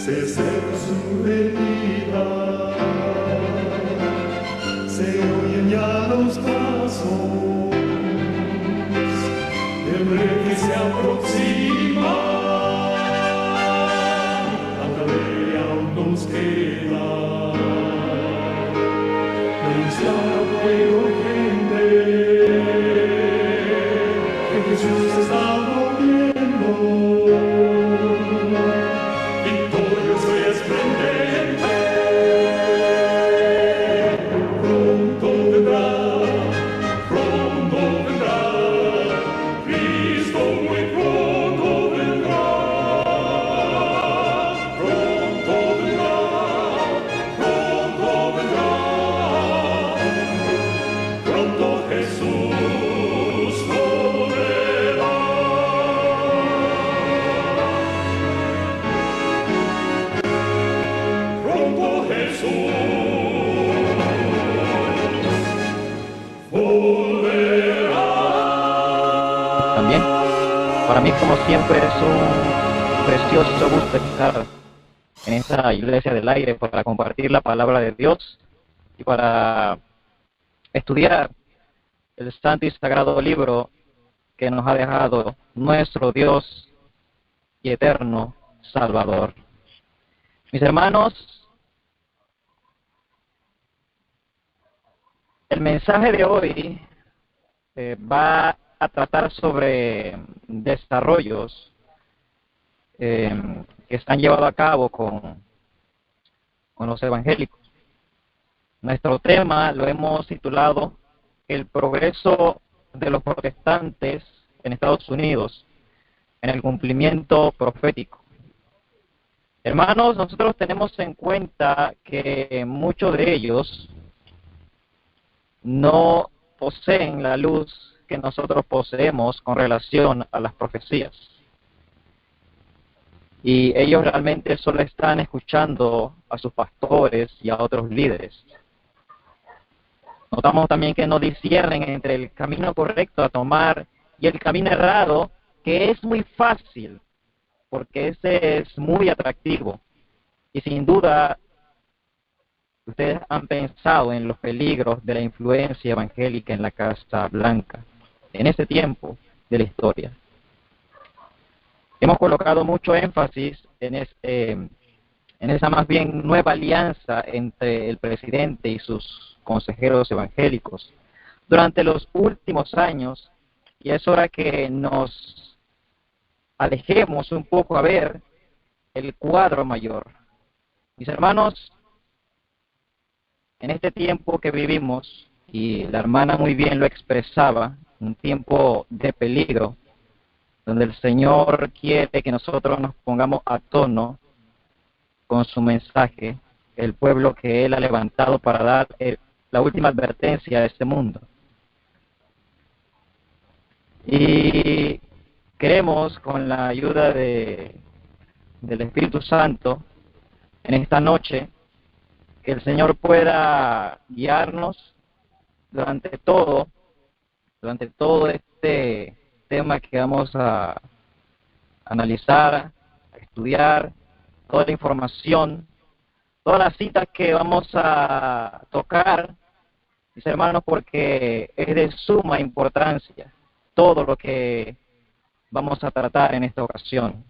se acerca su venida, se oyen ya los pasos del rey que se aproxima. Hasta de aún nos queda anunciar a pueblo gente que Jesús está volviendo. Victorioso y esplendente, pronto vendrá, Cristo muy pronto vendrá, pronto vendrá, pronto Jesús volverá. Pronto Jesús volverá. También, para mí, como siempre, es un precioso gusto estar en esta iglesia del aire para compartir la palabra de Dios y para estudiar el santo y sagrado libro que nos ha dejado nuestro Dios y eterno Salvador. Mis hermanos, el mensaje de hoy va a tratar sobre desarrollos que están llevados a cabo con los evangélicos. Nuestro tema lo hemos titulado El progreso de los protestantes en Estados Unidos en el cumplimiento profético. Hermanos, nosotros tenemos en cuenta que muchos de ellos no poseen la luz que nosotros poseemos con relación a las profecías. Y ellos realmente solo están escuchando a sus pastores y a otros líderes. Notamos también que no disciernen entre el camino correcto a tomar y el camino errado, que es muy fácil, porque ese es muy atractivo. Y sin duda, ustedes han pensado en los peligros de la influencia evangélica en la Casa Blanca, en ese tiempo de la historia. Hemos colocado mucho énfasis en esa más bien nueva alianza entre el presidente y sus consejeros evangélicos durante los últimos años, y es hora que nos alejemos un poco a ver el cuadro mayor. Mis hermanos, en este tiempo que vivimos, y la hermana muy bien lo expresaba, un tiempo de peligro, donde el Señor quiere que nosotros nos pongamos a tono con su mensaje, el pueblo que Él ha levantado para dar la última advertencia a este mundo. Y queremos, con la ayuda del Espíritu Santo, en esta noche, que el Señor pueda guiarnos durante todo este tema que vamos a analizar, a estudiar, toda la información, todas las citas que vamos a tocar, mis hermanos, porque es de suma importancia todo lo que vamos a tratar en esta ocasión.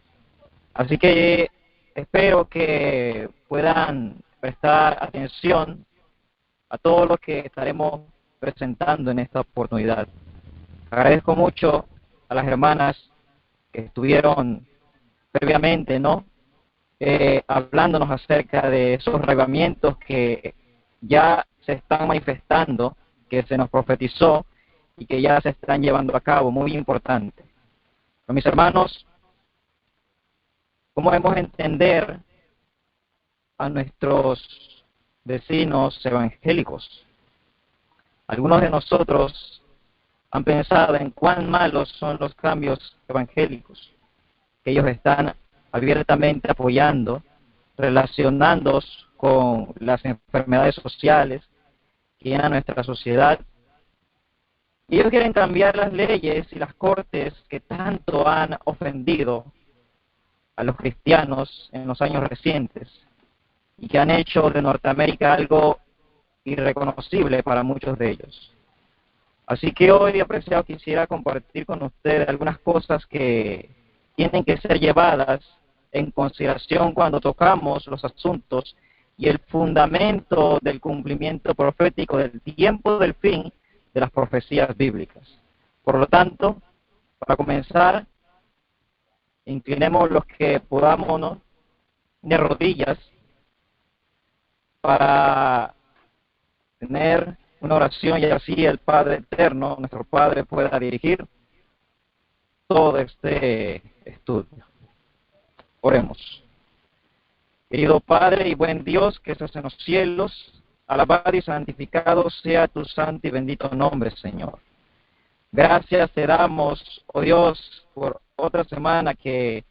Así que espero que puedan prestar atención a todo lo que estaremos presentando en esta oportunidad. Agradezco mucho a las hermanas que estuvieron previamente, hablándonos acerca de esos avivamientos que ya se están manifestando, que se nos profetizó y que ya se están llevando a cabo, muy importante. Pero mis hermanos, ¿cómo debemos entender a nuestros vecinos evangélicos? Algunos de nosotros han pensado en cuán malos son los cambios evangélicos que ellos están abiertamente apoyando, relacionándose con las enfermedades sociales que llenan nuestra sociedad. Y ellos quieren cambiar las leyes y las cortes que tanto han ofendido a los cristianos en los años recientes y que han hecho de Norteamérica algo irreconocible para muchos de ellos. Así que hoy, apreciado, quisiera compartir con ustedes algunas cosas que tienen que ser llevadas en consideración cuando tocamos los asuntos y el fundamento del cumplimiento profético del tiempo del fin de las profecías bíblicas. Por lo tanto, para comenzar, inclinemos los que podamos, ¿no?, de rodillas para tener una oración y así el Padre Eterno, nuestro Padre, pueda dirigir todo este estudio. Oremos. Querido Padre y buen Dios que estás en los cielos, alabado y santificado sea tu santo y bendito nombre, Señor. Gracias te damos, oh Dios, por otra semana que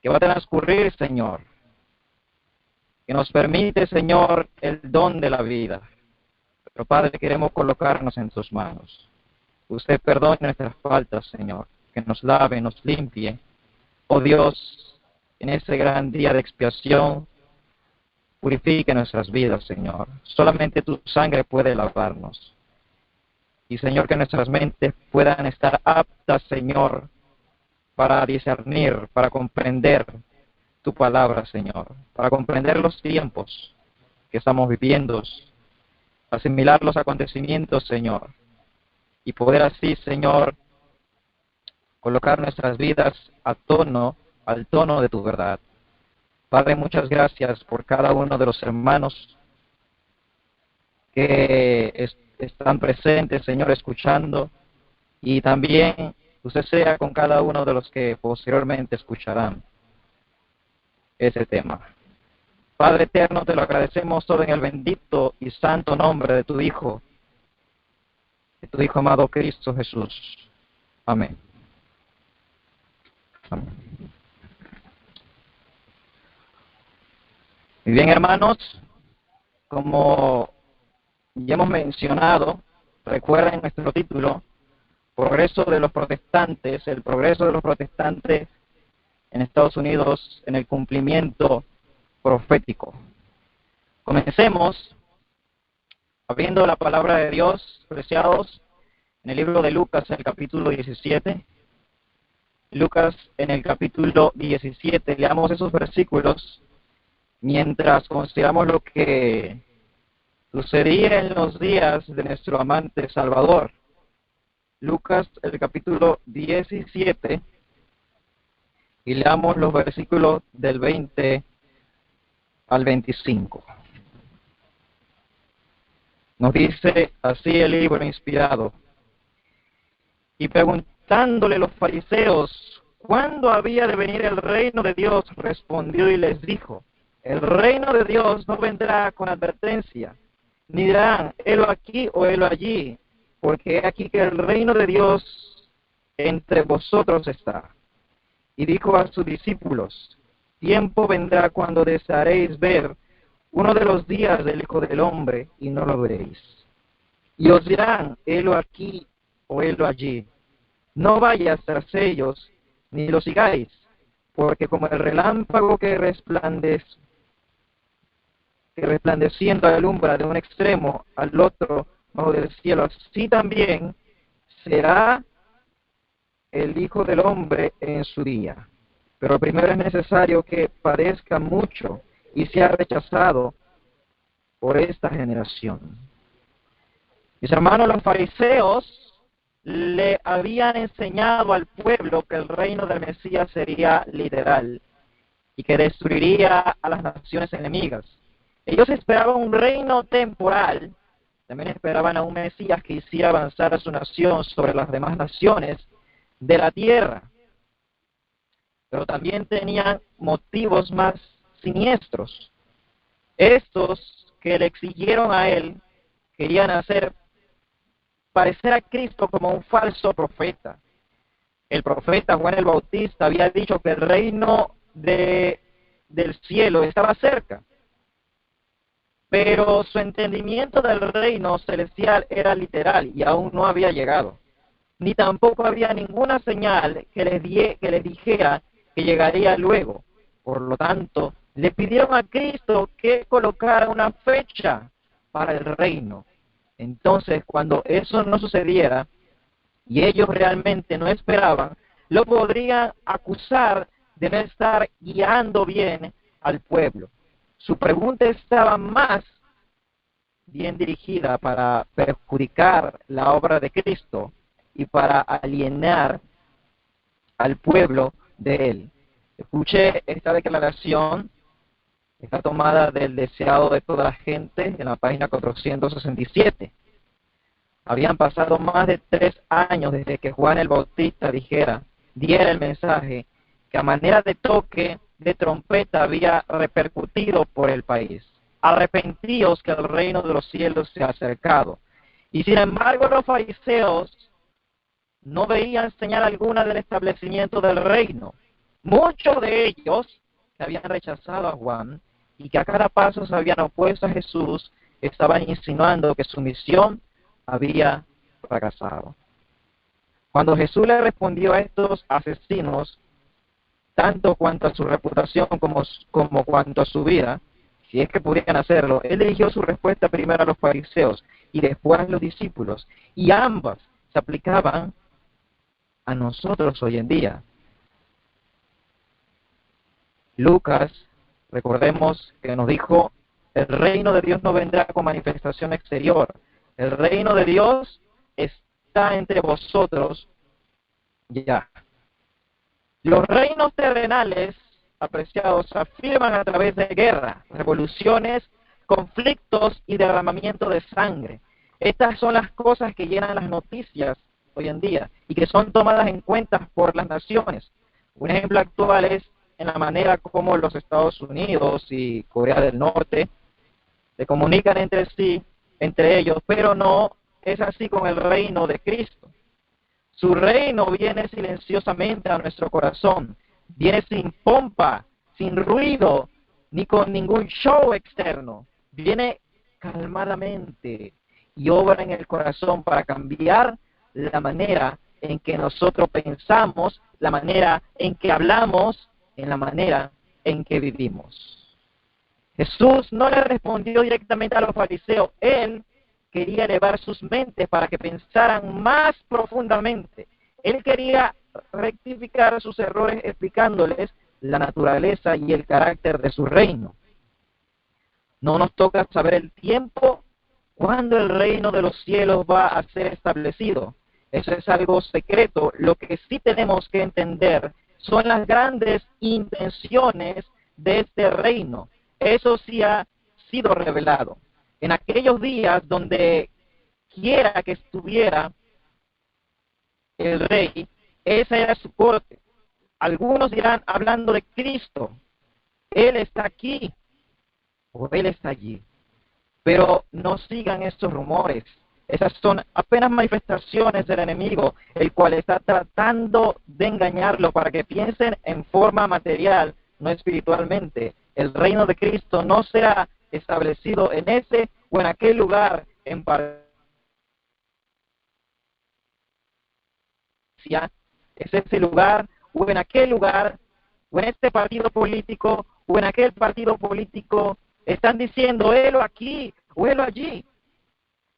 va a transcurrir, Señor, que nos permite, Señor, el don de la vida. Pero, Padre, queremos colocarnos en tus manos. Usted perdone nuestras faltas, Señor, que nos lave, nos limpie. Oh Dios, en ese gran día de expiación, purifique nuestras vidas, Señor. Solamente tu sangre puede lavarnos. Y, Señor, que nuestras mentes puedan estar aptas, Señor, para discernir, para comprender tu palabra, Señor, para comprender los tiempos que estamos viviendo, asimilar los acontecimientos, Señor, y poder así, Señor, colocar nuestras vidas al tono de tu verdad. Padre, muchas gracias por cada uno de los hermanos que están presentes, Señor, escuchando, y también usted sea con cada uno de los que posteriormente escucharán ese tema. Padre eterno, te lo agradecemos todo en el bendito y santo nombre de tu Hijo amado Cristo Jesús. Amén. Amén. Muy bien, hermanos, como ya hemos mencionado, recuerden nuestro título, Progreso de los Protestantes, el progreso de los protestantes en Estados Unidos en el cumplimiento profético. Comencemos abriendo la palabra de Dios, apreciados, en el libro de Lucas, en el capítulo 17. Lucas, en el capítulo 17, leamos esos versículos mientras consideramos lo que sucedía en los días de nuestro amante Salvador. Lucas, el capítulo 17, y leamos los versículos del 20 al 25. Nos dice así el libro inspirado: y preguntándole los fariseos cuándo había de venir el reino de Dios, respondió y les dijo: el reino de Dios no vendrá con advertencia, ni dirán, helo aquí o helo allí, porque he aquí que el reino de Dios entre vosotros está. Y dijo a sus discípulos: tiempo vendrá cuando desearéis ver uno de los días del Hijo del Hombre, y no lo veréis. Y os dirán, helo aquí o helo allí. No vayas tras ellos, ni los sigáis, porque como el relámpago que resplandeciendo alumbra de un extremo al otro bajo del cielo, así también será el Hijo del Hombre en su día. Pero primero es necesario que padezca mucho y sea rechazado por esta generación. Mis hermanos, los fariseos le habían enseñado al pueblo que el reino del Mesías sería literal y que destruiría a las naciones enemigas. Ellos esperaban un reino temporal, también esperaban a un Mesías que hiciera avanzar a su nación sobre las demás naciones de la tierra. Pero también tenían motivos más siniestros. Estos que le exigieron a él querían hacer parecer a Cristo como un falso profeta. El profeta Juan el Bautista había dicho que el reino del cielo estaba cerca, pero su entendimiento del reino celestial era literal y aún no había llegado. Ni tampoco había ninguna señal que les dijera que llegaría luego. Por lo tanto, le pidieron a Cristo que colocara una fecha para el reino. Entonces, cuando eso no sucediera, y ellos realmente no esperaban, lo podrían acusar de no estar guiando bien al pueblo. Su pregunta estaba más bien dirigida para perjudicar la obra de Cristo y para alienar al pueblo de él. Escuché esta declaración, está tomada del deseado de toda la gente en la página 467. Habían pasado más de 3 años desde que Juan el Bautista diera el mensaje que a manera de toque de trompeta había repercutido por el país. Arrepentíos que el reino de los cielos se ha acercado. Y sin embargo los fariseos no veían señal alguna del establecimiento del reino. Muchos de ellos que habían rechazado a Juan y que a cada paso se habían opuesto a Jesús, estaban insinuando que su misión había fracasado. Cuando Jesús le respondió a estos asesinos, tanto cuanto a su reputación como cuanto a su vida, si es que pudieran hacerlo, él dirigió su respuesta primero a los fariseos y después a los discípulos, y ambas se aplicaban a nosotros hoy en día. Lucas, recordemos que nos dijo, el reino de Dios no vendrá con manifestación exterior. El reino de Dios está entre vosotros ya. Los reinos terrenales, apreciados, se afirman a través de guerra, revoluciones, conflictos y derramamiento de sangre. Estas son las cosas que llenan las noticias hoy en día y que son tomadas en cuenta por las naciones. Un ejemplo actual es en la manera como los Estados Unidos y Corea del Norte se comunican entre ellos, pero no es así con el reino de Cristo. Su reino viene silenciosamente a nuestro corazón, viene sin pompa, sin ruido, ni con ningún show externo. Viene calmadamente y obra en el corazón para cambiar la manera en que nosotros pensamos, la manera en que hablamos, en la manera en que vivimos. Jesús no le respondió directamente a los fariseos. Él quería elevar sus mentes para que pensaran más profundamente. Él quería rectificar sus errores explicándoles la naturaleza y el carácter de su reino. No nos toca saber el tiempo cuando el reino de los cielos va a ser establecido. Eso es algo secreto. Lo que sí tenemos que entender son las grandes intenciones de este reino. Eso sí ha sido revelado. En aquellos días donde quiera que estuviera el rey, esa era su corte. Algunos dirán, hablando de Cristo, Él está aquí o Él está allí. Pero no sigan estos rumores. Esas son apenas manifestaciones del enemigo, el cual está tratando de engañarlo para que piensen en forma material, no espiritualmente. El reino de Cristo no será establecido en ese o en aquel lugar en particular. Es ese lugar o en aquel lugar o en este partido político o en aquel partido político. Están diciendo él aquí o él allí.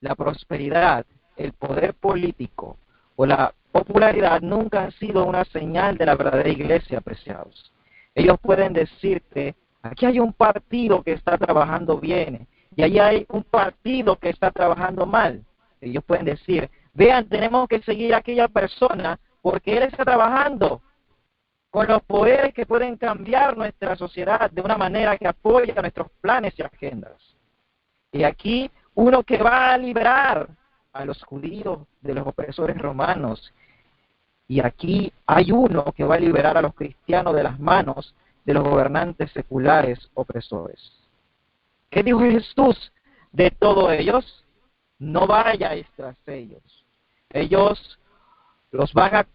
La prosperidad, el poder político o la popularidad nunca han sido una señal de la verdadera iglesia, apreciados. Ellos pueden decirte, aquí hay un partido que está trabajando bien y allí hay un partido que está trabajando mal. Ellos pueden decir, vean, tenemos que seguir a aquella persona porque él está trabajando con los poderes que pueden cambiar nuestra sociedad de una manera que apoya nuestros planes y agendas. Y aquí uno que va a liberar a los judíos de los opresores romanos. Y aquí hay uno que va a liberar a los cristianos de las manos de los gobernantes seculares opresores. ¿Qué dijo Jesús de todos ellos? No vayáis tras ellos. Ellos los van a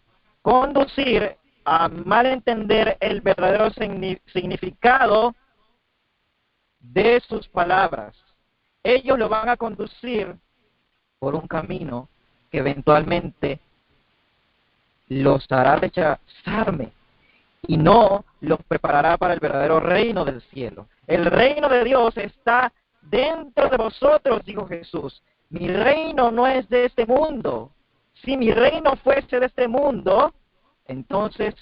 conducir a malentender el verdadero significado de sus palabras. Ellos lo van a conducir por un camino que eventualmente los hará rechazarme y no los preparará para el verdadero reino del cielo. El reino de Dios está dentro de vosotros, dijo Jesús. Mi reino no es de este mundo. Si mi reino fuese de este mundo, entonces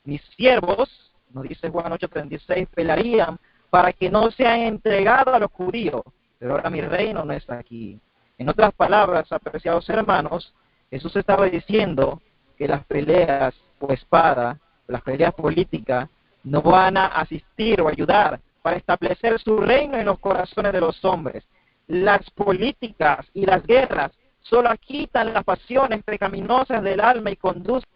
mis siervos, nos dice Juan 8:36, pelearían para que no sean entregados a los judíos. Pero ahora mi reino no está aquí. En otras palabras, apreciados hermanos, Jesús estaba diciendo que las peleas por espada, las peleas políticas, no van a asistir o ayudar para establecer su reino en los corazones de los hombres. Las políticas y las guerras solo quitan las pasiones pecaminosas del alma y conducen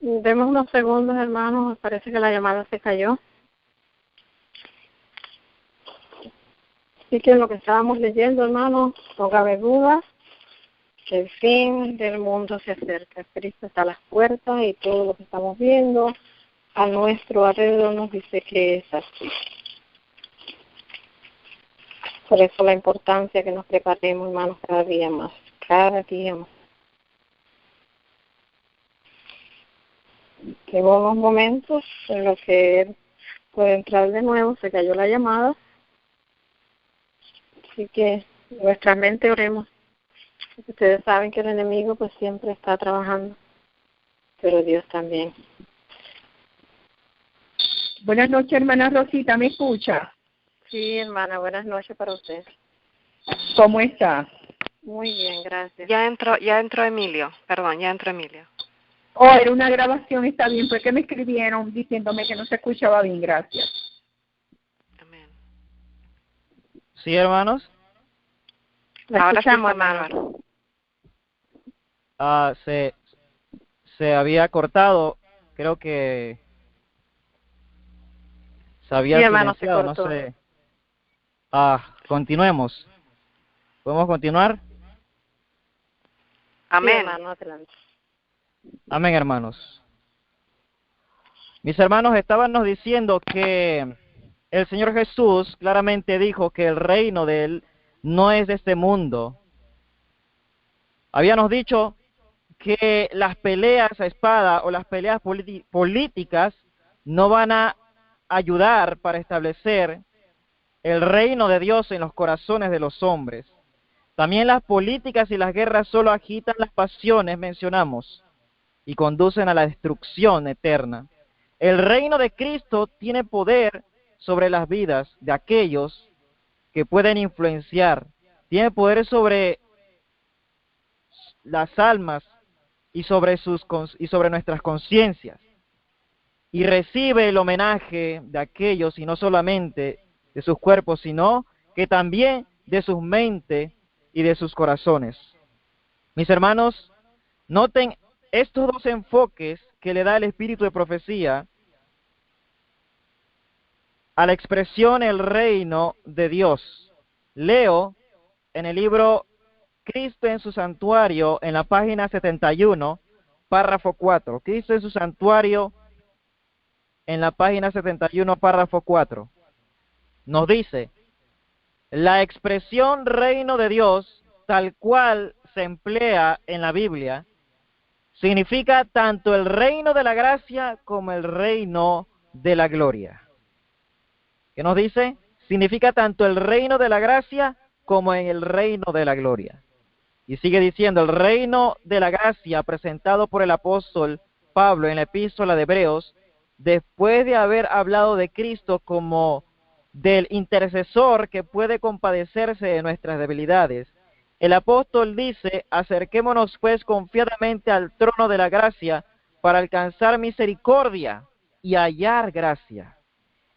Demos unos segundos, hermanos. Me parece que la llamada se cayó. Así que lo que estábamos leyendo, hermanos, no cabe duda que el fin del mundo se acerca. Cristo está a las puertas y todo lo que estamos viendo a nuestro alrededor nos dice que es así. Por eso la importancia que nos preparemos, hermanos, cada día más. Cada día más. Tengo unos momentos en los que él puede entrar de nuevo, se cayó la llamada. Así que nuestra mente oremos. Ustedes saben que el enemigo pues siempre está trabajando, pero Dios también. Buenas noches, hermana Rosita, ¿me escucha? Sí, hermana, buenas noches para usted. ¿Cómo está? Muy bien, gracias. Ya entró Emilio, perdón, ya entró Emilio. Oh, era una grabación, está bien, porque me escribieron diciéndome que no se escuchaba bien, gracias. Amén. ¿Sí, hermanos? La Ahora sí, escuchamos, hermano. hermano. Se había cortado, creo que se había Sí, hermano, se silenciado, no cortó. sé. Continuemos. ¿Podemos continuar? Amén. Sí, hermano, adelante. Amén, hermanos. Mis hermanos, estaban diciendo que el Señor Jesús claramente dijo que el reino de Él no es de este mundo. Habíamos dicho que las peleas a espada o las peleas políticas no van a ayudar para establecer el reino de Dios en los corazones de los hombres. También las políticas y las guerras solo agitan las pasiones, mencionamos, y conducen a la destrucción eterna. El reino de Cristo tiene poder sobre las vidas de aquellos que pueden influenciar, tiene poder sobre las almas y sobre nuestras conciencias, y recibe el homenaje de aquellos, y no solamente de sus cuerpos, sino que también de sus mentes y de sus corazones. Mis hermanos, noten estos dos enfoques que le da el espíritu de profecía a la expresión el reino de Dios. Leo en el libro Cristo en su santuario, en la página 71, párrafo 4. Cristo en su santuario, en la página 71, párrafo 4. Nos dice: la expresión reino de Dios, tal cual se emplea en la Biblia, significa tanto el reino de la gracia como el reino de la gloria. ¿Qué nos dice? Significa tanto el reino de la gracia como en el reino de la gloria. Y sigue diciendo, el reino de la gracia presentado por el apóstol Pablo en la epístola de Hebreos, después de haber hablado de Cristo como del intercesor que puede compadecerse de nuestras debilidades, el apóstol dice: acerquémonos pues confiadamente al trono de la gracia para alcanzar misericordia y hallar gracia.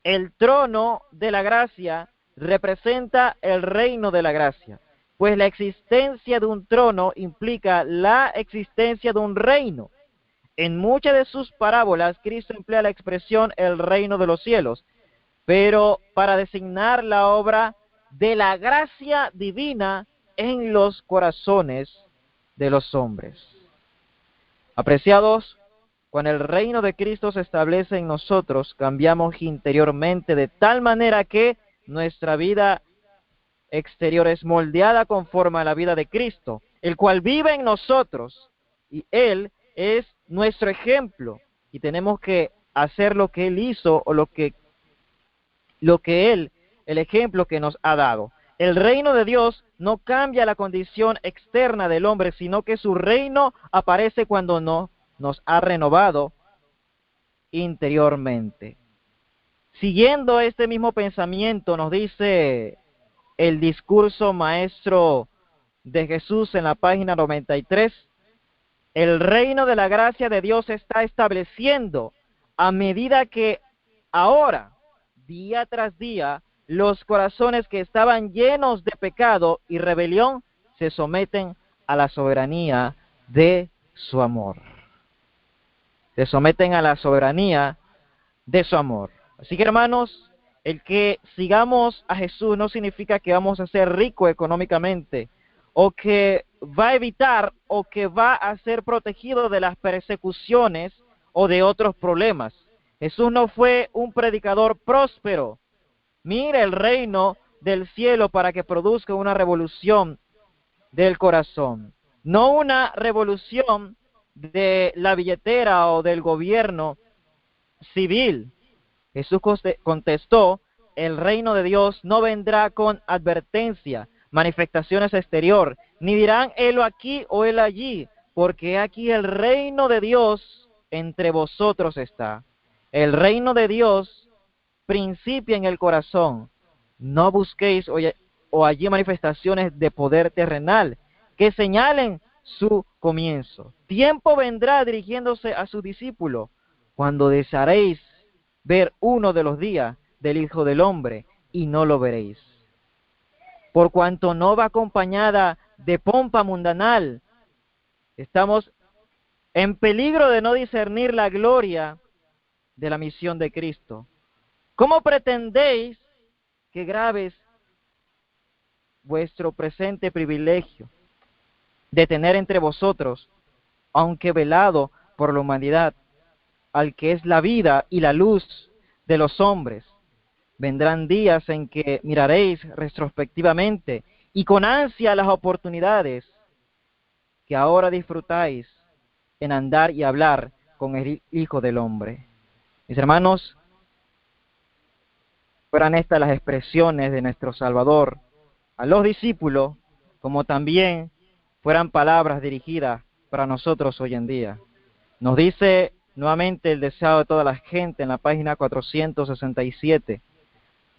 El trono de la gracia representa el reino de la gracia, pues la existencia de un trono implica la existencia de un reino. En muchas de sus parábolas, Cristo emplea la expresión el reino de los cielos, pero para designar la obra de la gracia divina en los corazones de los hombres. Apreciados, cuando el reino de Cristo se establece en nosotros, cambiamos interiormente de tal manera que nuestra vida exterior es moldeada conforme a la vida de Cristo, el cual vive en nosotros, y Él es nuestro ejemplo, y tenemos que hacer lo que Él hizo o lo que Él, el ejemplo que nos ha dado. El reino de Dios no cambia la condición externa del hombre, sino que su reino aparece cuando nos ha renovado interiormente. Siguiendo este mismo pensamiento, nos dice el discurso maestro de Jesús en la página 93, el reino de la gracia de Dios se está estableciendo a medida que ahora, día tras día, los corazones que estaban llenos de pecado y rebelión se someten a la soberanía de su amor. Se someten a la soberanía de su amor. Así que, hermanos, el que sigamos a Jesús no significa que vamos a ser ricos económicamente, o que va a evitar o que va a ser protegido de las persecuciones o de otros problemas. Jesús no fue un predicador próspero. Mire el reino del cielo para que produzca una revolución del corazón, no una revolución de la billetera o del gobierno civil. Jesús contestó, el reino de Dios no vendrá con advertencia, manifestaciones exterior, ni dirán helo aquí o helo allí, porque aquí el reino de Dios entre vosotros está. El reino de Dios principia en el corazón. No busquéis o allí manifestaciones de poder terrenal que señalen su comienzo. Tiempo vendrá dirigiéndose a su discípulo, cuando desearéis ver uno de los días del Hijo del Hombre, y no lo veréis. Por cuanto no va acompañada de pompa mundanal, estamos en peligro de no discernir la gloria de la misión de Cristo. ¿Cómo pretendéis que grabes vuestro presente privilegio de tener entre vosotros, aunque velado por la humanidad, al que es la vida y la luz de los hombres? Vendrán días en que miraréis retrospectivamente y con ansia las oportunidades que ahora disfrutáis en andar y hablar con el Hijo del Hombre. Mis hermanos, fueran estas las expresiones de nuestro Salvador a los discípulos, como también fueran palabras dirigidas para nosotros hoy en día. Nos dice nuevamente el deseo de toda la gente en la página 467.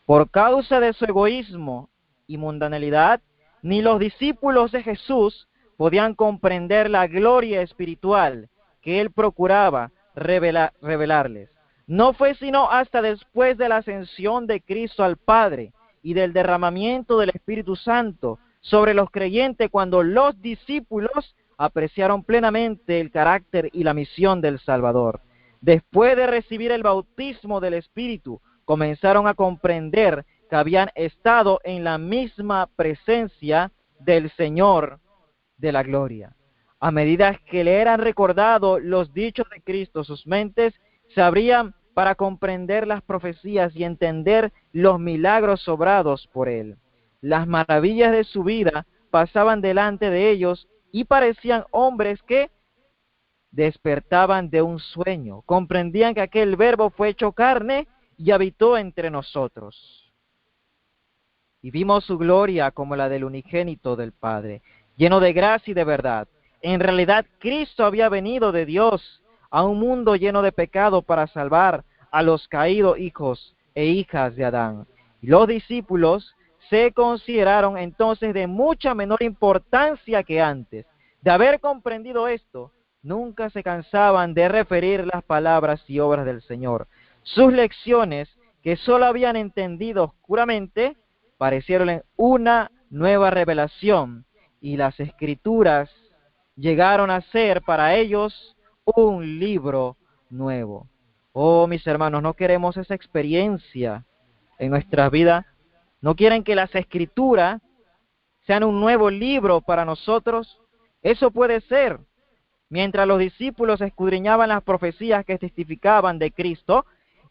Por causa de su egoísmo y mundanalidad, ni los discípulos de Jesús podían comprender la gloria espiritual que Él procuraba revelarles. No fue sino hasta después de la ascensión de Cristo al Padre y del derramamiento del Espíritu Santo sobre los creyentes cuando los discípulos apreciaron plenamente el carácter y la misión del Salvador. Después de recibir el bautismo del Espíritu, comenzaron a comprender que habían estado en la misma presencia del Señor de la gloria. A medida que le eran recordados los dichos de Cristo, sus mentes se abrían para comprender las profecías y entender los milagros obrados por Él. Las maravillas de su vida pasaban delante de ellos y parecían hombres que despertaban de un sueño. Comprendían que aquel verbo fue hecho carne y habitó entre nosotros. Y vimos su gloria como la del unigénito del Padre, lleno de gracia y de verdad. En realidad, Cristo había venido de Dios a un mundo lleno de pecado para salvar a los caídos hijos e hijas de Adán. Y los discípulos se consideraron entonces de mucha menor importancia que antes. De haber comprendido esto, nunca se cansaban de referir las palabras y obras del Señor. Sus lecciones, que solo habían entendido oscuramente, parecieron una nueva revelación, y las Escrituras llegaron a ser para ellos un libro nuevo. Oh, mis hermanos, no queremos esa experiencia en nuestra vida. ¿No quieren que las Escrituras sean un nuevo libro para nosotros? Eso puede ser, mientras los discípulos escudriñaban las profecías que testificaban de Cristo,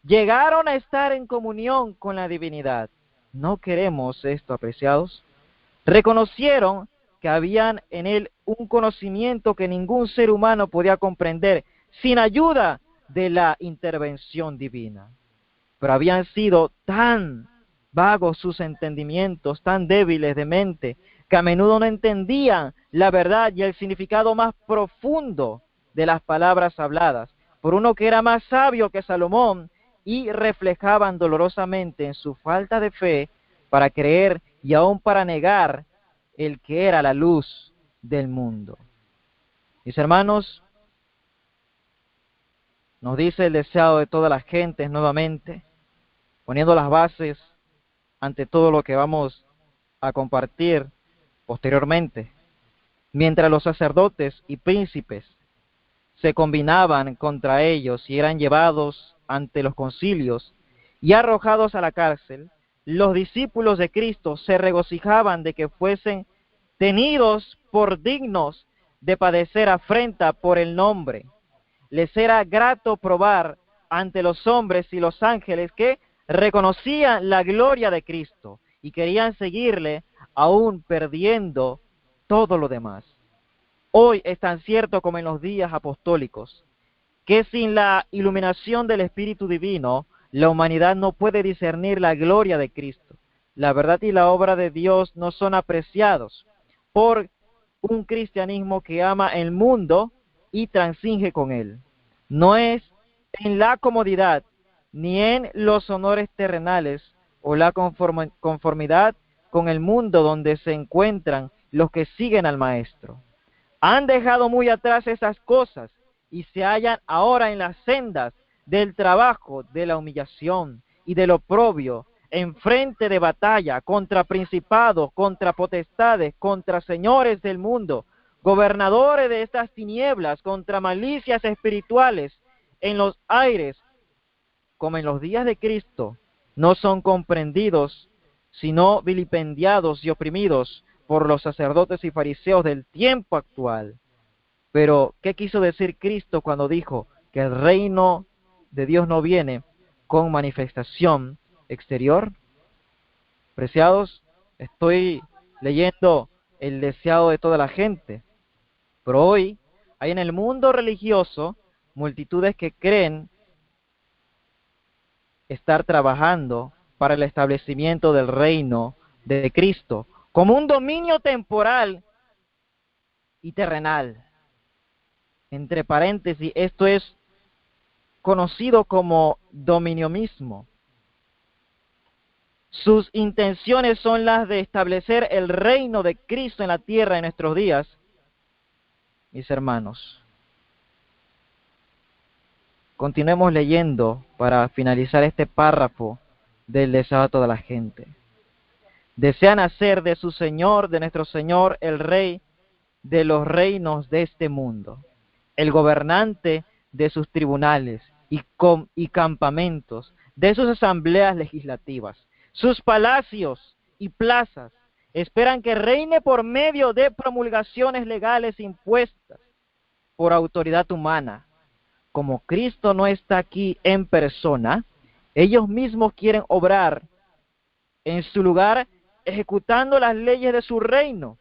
llegaron a estar en comunión con la divinidad. ¿No queremos esto, apreciados? Reconocieron que habían en él un conocimiento que ningún ser humano podía comprender sin ayuda de la intervención divina. Pero habían sido tan vagos sus entendimientos, tan débiles de mente, que a menudo no entendían la verdad y el significado más profundo de las palabras habladas por uno que era más sabio que Salomón, y reflejaban dolorosamente en su falta de fe para creer y aún para negar el que era la luz del mundo. Mis hermanos, nos dice el deseado de todas las gentes nuevamente, poniendo las bases ante todo lo que vamos a compartir posteriormente. Mientras los sacerdotes y príncipes se combinaban contra ellos y eran llevados ante los concilios y arrojados a la cárcel, los discípulos de Cristo se regocijaban de que fuesen tenidos por dignos de padecer afrenta por el nombre. Les era grato probar ante los hombres y los ángeles que reconocían la gloria de Cristo y querían seguirle aún perdiendo todo lo demás. Hoy es tan cierto como en los días apostólicos, que sin la iluminación del Espíritu Divino, la humanidad no puede discernir la gloria de Cristo. La verdad y la obra de Dios no son apreciados por un cristianismo que ama el mundo y transinge con él. No es en la comodidad, ni en los honores terrenales o la conformidad con el mundo donde se encuentran los que siguen al Maestro. Han dejado muy atrás esas cosas y se hallan ahora en las sendas del trabajo, de la humillación y del oprobio, en frente de batalla contra principados, contra potestades, contra señores del mundo, gobernadores de estas tinieblas, contra malicias espirituales en los aires, como en los días de Cristo, no son comprendidos, sino vilipendiados y oprimidos por los sacerdotes y fariseos del tiempo actual. Pero, ¿qué quiso decir Cristo cuando dijo que el reino de Dios no viene con manifestación exterior? Preciados, estoy leyendo el deseado de toda la gente, pero hoy hay en el mundo religioso multitudes que creen estar trabajando para el establecimiento del reino de Cristo como un dominio temporal y terrenal. Entre paréntesis, esto es conocido como dominionismo. Sus intenciones son las de establecer el reino de Cristo en la tierra en nuestros días, mis hermanos. Continuemos leyendo para finalizar este párrafo del deseo a toda la gente. Desean hacer de su Señor, de nuestro Señor, el Rey de los reinos de este mundo, el gobernante de sus tribunales y campamentos, de sus asambleas legislativas, sus palacios y plazas. Esperan que reine por medio de promulgaciones legales impuestas por autoridad humana. Como Cristo no está aquí en persona, ellos mismos quieren obrar en su lugar ejecutando las leyes de su reino.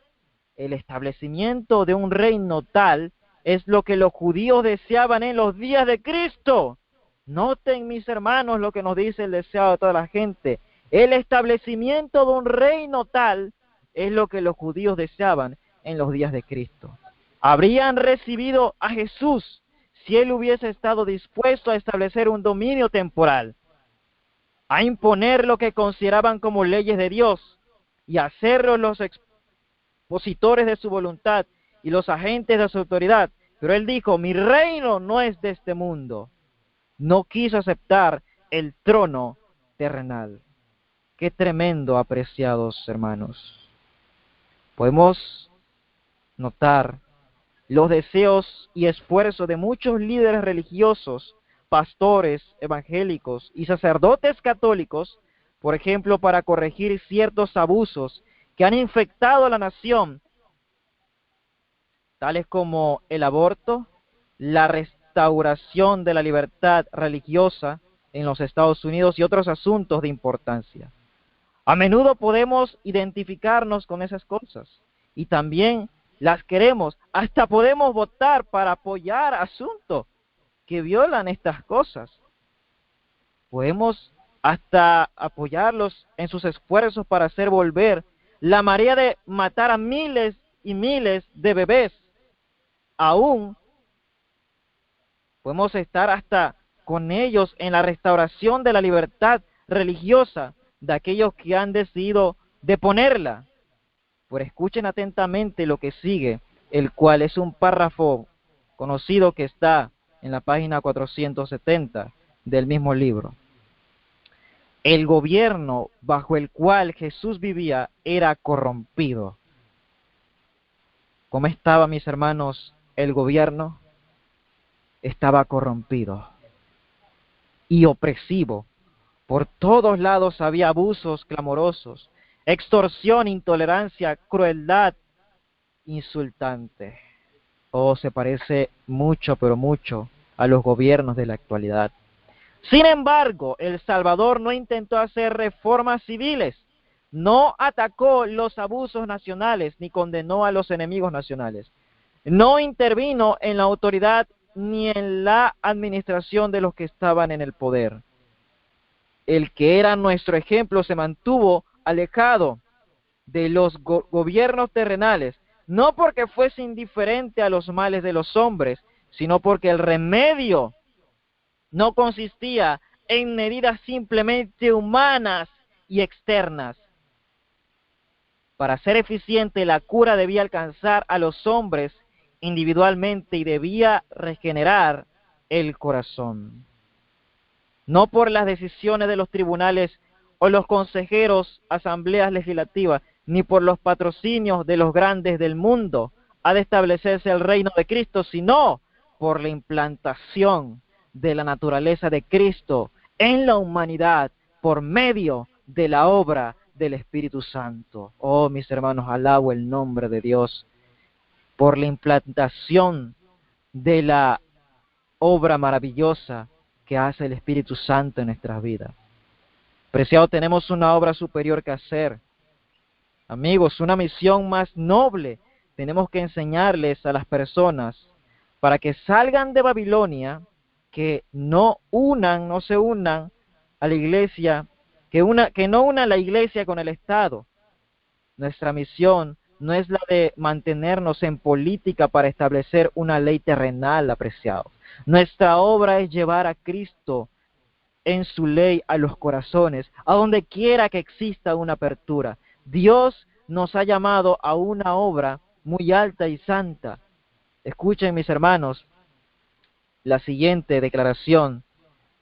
El establecimiento de un reino tal es lo que los judíos deseaban en los días de Cristo. Noten, mis hermanos, lo que nos dice el deseado de toda la gente. El establecimiento de un reino tal es lo que los judíos deseaban en los días de Cristo. Habrían recibido a Jesús si Él hubiese estado dispuesto a establecer un dominio temporal, a imponer lo que consideraban como leyes de Dios y hacerlos los expositores de su voluntad y los agentes de su autoridad. Pero Él dijo, mi reino no es de este mundo. No quiso aceptar el trono terrenal. Qué tremendo, apreciados hermanos. Podemos notar los deseos y esfuerzos de muchos líderes religiosos, pastores evangélicos y sacerdotes católicos, por ejemplo, para corregir ciertos abusos que han infectado a la nación, tales como el aborto, la restauración de la libertad religiosa en los Estados Unidos y otros asuntos de importancia. A menudo podemos identificarnos con esas cosas y también las queremos, hasta podemos votar para apoyar asuntos que violan estas cosas. Podemos hasta apoyarlos en sus esfuerzos para hacer volver la marea de matar a miles y miles de bebés. Aún podemos estar hasta con ellos en la restauración de la libertad religiosa de aquellos que han decidido deponerla. Pero escuchen atentamente lo que sigue, el cual es un párrafo conocido que está en la página 470 del mismo libro. El gobierno bajo el cual Jesús vivía era corrompido. ¿Cómo estaba, mis hermanos, el gobierno? Estaba corrompido y opresivo. Por todos lados había abusos clamorosos, extorsión, intolerancia, crueldad insultante. Oh, se parece mucho, pero mucho a los gobiernos de la actualidad. Sin embargo, El Salvador no intentó hacer reformas civiles, no atacó los abusos nacionales, ni condenó a los enemigos nacionales. No intervino en la autoridad ni en la administración de los que estaban en el poder. El que era nuestro ejemplo se mantuvo alejado de los gobiernos terrenales, no porque fuese indiferente a los males de los hombres, sino porque el remedio no consistía en medidas simplemente humanas y externas. Para ser eficiente, la cura debía alcanzar a los hombres individualmente y debía regenerar el corazón. No por las decisiones de los tribunales o los consejeros, asambleas legislativas, ni por los patrocinios de los grandes del mundo ha de establecerse el reino de Cristo, sino por la implantación de la naturaleza de Cristo en la humanidad por medio de la obra del Espíritu Santo. Oh, mis hermanos, alabo el nombre de Dios por la implantación de la obra maravillosa que hace el Espíritu Santo en nuestras vidas. Preciado, tenemos una obra superior que hacer. Amigos, una misión más noble. Tenemos que enseñarles a las personas para que salgan de Babilonia, que no se unan a la iglesia, que no unan la iglesia con el Estado. Nuestra misión no es la de mantenernos en política para establecer una ley terrenal, apreciado. Nuestra obra es llevar a Cristo en su ley a los corazones, a donde quiera que exista una apertura. Dios nos ha llamado a una obra muy alta y santa. Escuchen, mis hermanos, la siguiente declaración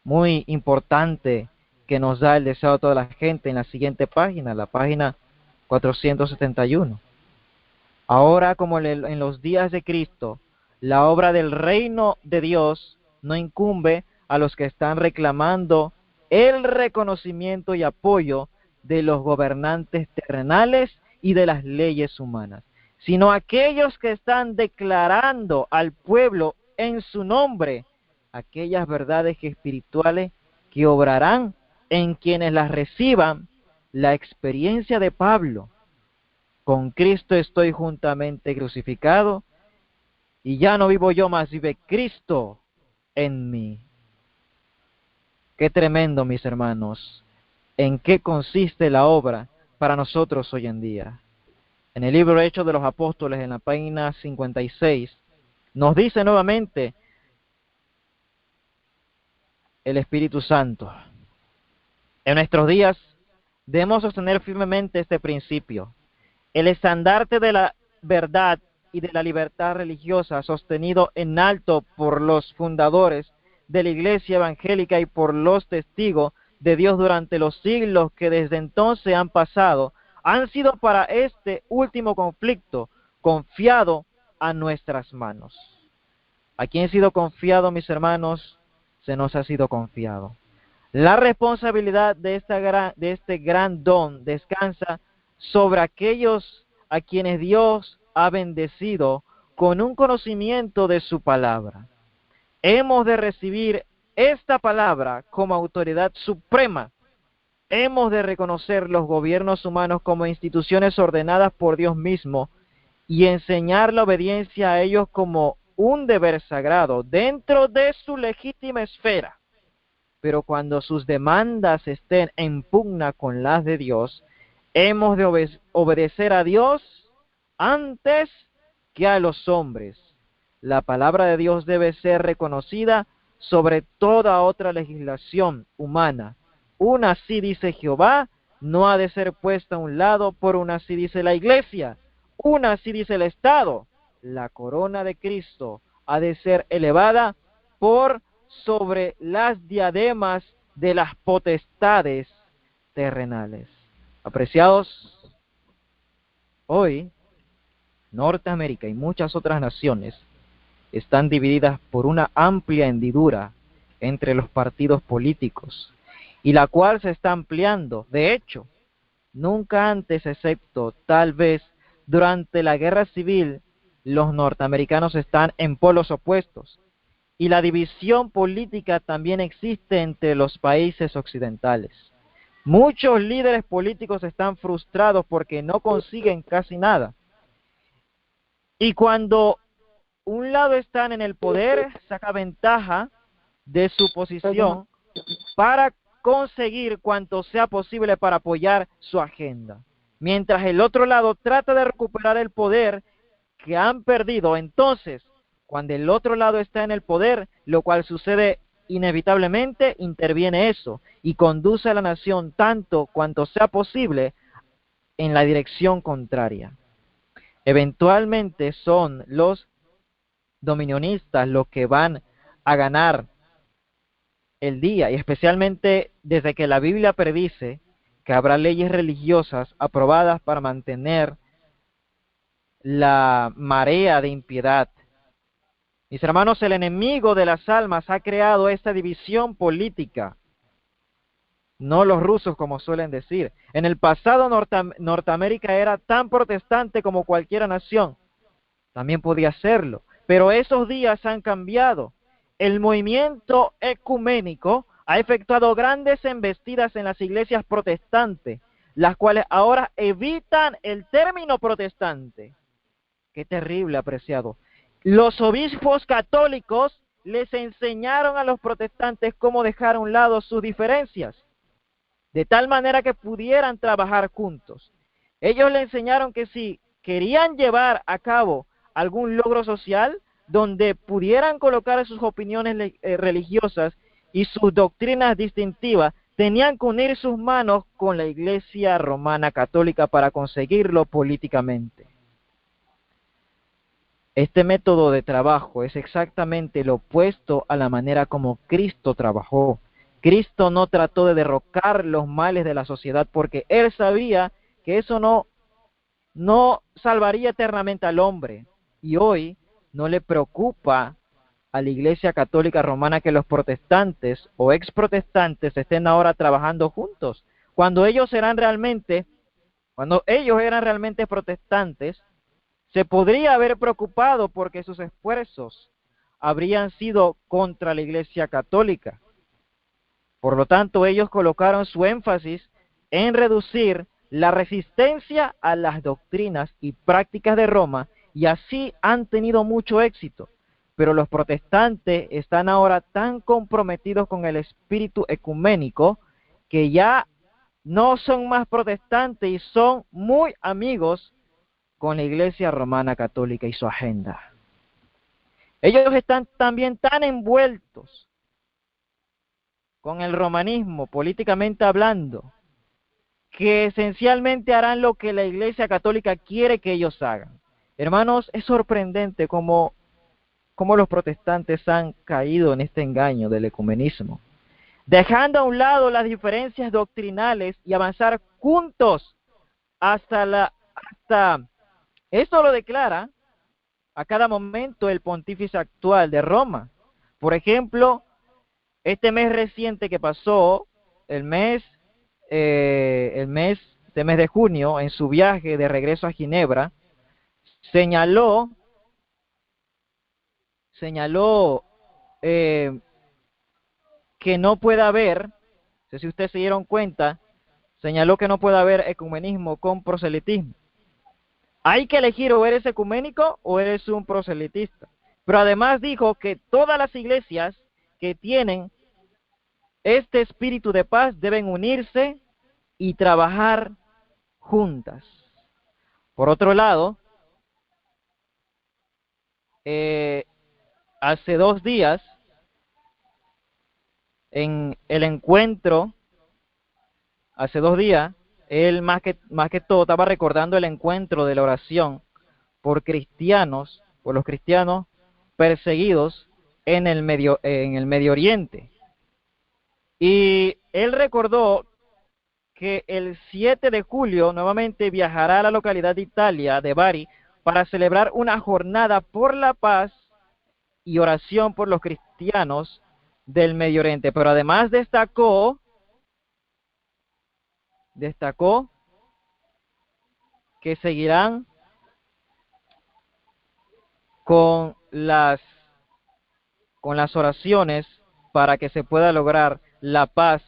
muy importante que nos da el deseo de toda la gente en la siguiente página, la página 471. Ahora, como en los días de Cristo, la obra del reino de Dios no incumbe a los que están reclamando el reconocimiento y apoyo de los gobernantes terrenales y de las leyes humanas, sino a aquellos que están declarando al pueblo en su nombre aquellas verdades espirituales que obrarán en quienes las reciban. La experiencia de Pablo: con Cristo estoy juntamente crucificado, y ya no vivo yo, mas vive Cristo en mí. Qué tremendo, mis hermanos, en qué consiste la obra para nosotros hoy en día. En el libro Hechos de los Apóstoles, en la página 56, nos dice nuevamente el Espíritu Santo: en nuestros días debemos sostener firmemente este principio. El estandarte de la verdad y de la libertad religiosa, sostenido en alto por los fundadores de la Iglesia evangélica y por los testigos de Dios durante los siglos que desde entonces han pasado, han sido para este último conflicto confiado a nuestras manos. ¿A quién ha sido confiado, mis hermanos? Se nos ha sido confiado. La responsabilidad de este gran don descansa sobre aquellos a quienes Dios ha bendecido con un conocimiento de su palabra. Hemos de recibir esta palabra como autoridad suprema. Hemos de reconocer los gobiernos humanos como instituciones ordenadas por Dios mismo y enseñar la obediencia a ellos como un deber sagrado dentro de su legítima esfera. Pero cuando sus demandas estén en pugna con las de Dios, hemos de obedecer a Dios antes que a los hombres. La palabra de Dios debe ser reconocida sobre toda otra legislación humana. Una así dice Jehová, no ha de ser puesta a un lado por una así dice la iglesia. Una así dice el Estado. La corona de Cristo ha de ser elevada por sobre las diademas de las potestades terrenales. Apreciados, hoy Norteamérica y muchas otras naciones están divididas por una amplia hendidura entre los partidos políticos, y la cual se está ampliando. De hecho, nunca antes, excepto tal vez durante la guerra civil, los norteamericanos están en polos opuestos, y la división política también existe entre los países occidentales. Muchos líderes políticos están frustrados porque no consiguen casi nada. Y cuando un lado está en el poder, saca ventaja de su posición para conseguir cuanto sea posible para apoyar su agenda. Mientras el otro lado trata de recuperar el poder que han perdido. Entonces, cuando el otro lado está en el poder, lo cual sucede inevitablemente, interviene eso y conduce a la nación tanto cuanto sea posible en la dirección contraria. Eventualmente son los dominionistas los que van a ganar el día, y especialmente desde que la Biblia predice que habrá leyes religiosas aprobadas para mantener la marea de impiedad. Mis hermanos, el enemigo de las almas ha creado esta división política, no los rusos como suelen decir. En el pasado Norteamérica era tan protestante como cualquier nación, también podía serlo, pero esos días han cambiado. El movimiento ecuménico ha efectuado grandes embestidas en las iglesias protestantes, las cuales ahora evitan el término protestante. Qué terrible, apreciado. Los obispos católicos les enseñaron a los protestantes cómo dejar a un lado sus diferencias, de tal manera que pudieran trabajar juntos. Ellos le enseñaron que si querían llevar a cabo algún logro social, donde pudieran colocar sus opiniones religiosas y sus doctrinas distintivas, tenían que unir sus manos con la Iglesia Romana Católica para conseguirlo políticamente. Este método de trabajo es exactamente lo opuesto a la manera como Cristo trabajó. Cristo no trató de derrocar los males de la sociedad porque Él sabía que eso no salvaría eternamente al hombre. Y hoy no le preocupa a la Iglesia Católica Romana que los protestantes o exprotestantes estén ahora trabajando juntos. Cuando ellos eran realmente protestantes, se podría haber preocupado porque sus esfuerzos habrían sido contra la Iglesia Católica. Por lo tanto, ellos colocaron su énfasis en reducir la resistencia a las doctrinas y prácticas de Roma, y así han tenido mucho éxito. Pero los protestantes están ahora tan comprometidos con el espíritu ecuménico que ya no son más protestantes y son muy amigos con la Iglesia Romana Católica y su agenda. Ellos están también tan envueltos con el romanismo, políticamente hablando, que esencialmente harán lo que la Iglesia Católica quiere que ellos hagan. Hermanos, es sorprendente cómo los protestantes han caído en este engaño del ecumenismo, dejando a un lado las diferencias doctrinales y avanzar juntos esto lo declara a cada momento el pontífice actual de Roma. Por ejemplo, este mes reciente que pasó, este mes de junio, en su viaje de regreso a Ginebra, señaló señaló que no puede haber, no sé si ustedes se dieron cuenta, señaló que no puede haber ecumenismo con proselitismo. Hay que elegir o eres ecuménico o eres un proselitista. Pero además dijo que todas las iglesias que tienen este espíritu de paz deben unirse y trabajar juntas. Por otro lado, hace 2 días, en el encuentro, hace 2 días, él más que todo estaba recordando el encuentro de la oración por cristianos, por los cristianos perseguidos en el Medio Oriente. Y él recordó que el 7 de julio nuevamente viajará a la localidad de Italia, de Bari, para celebrar una jornada por la paz y oración por los cristianos del Medio Oriente. Pero además destacó que seguirán con las oraciones para que se pueda lograr la paz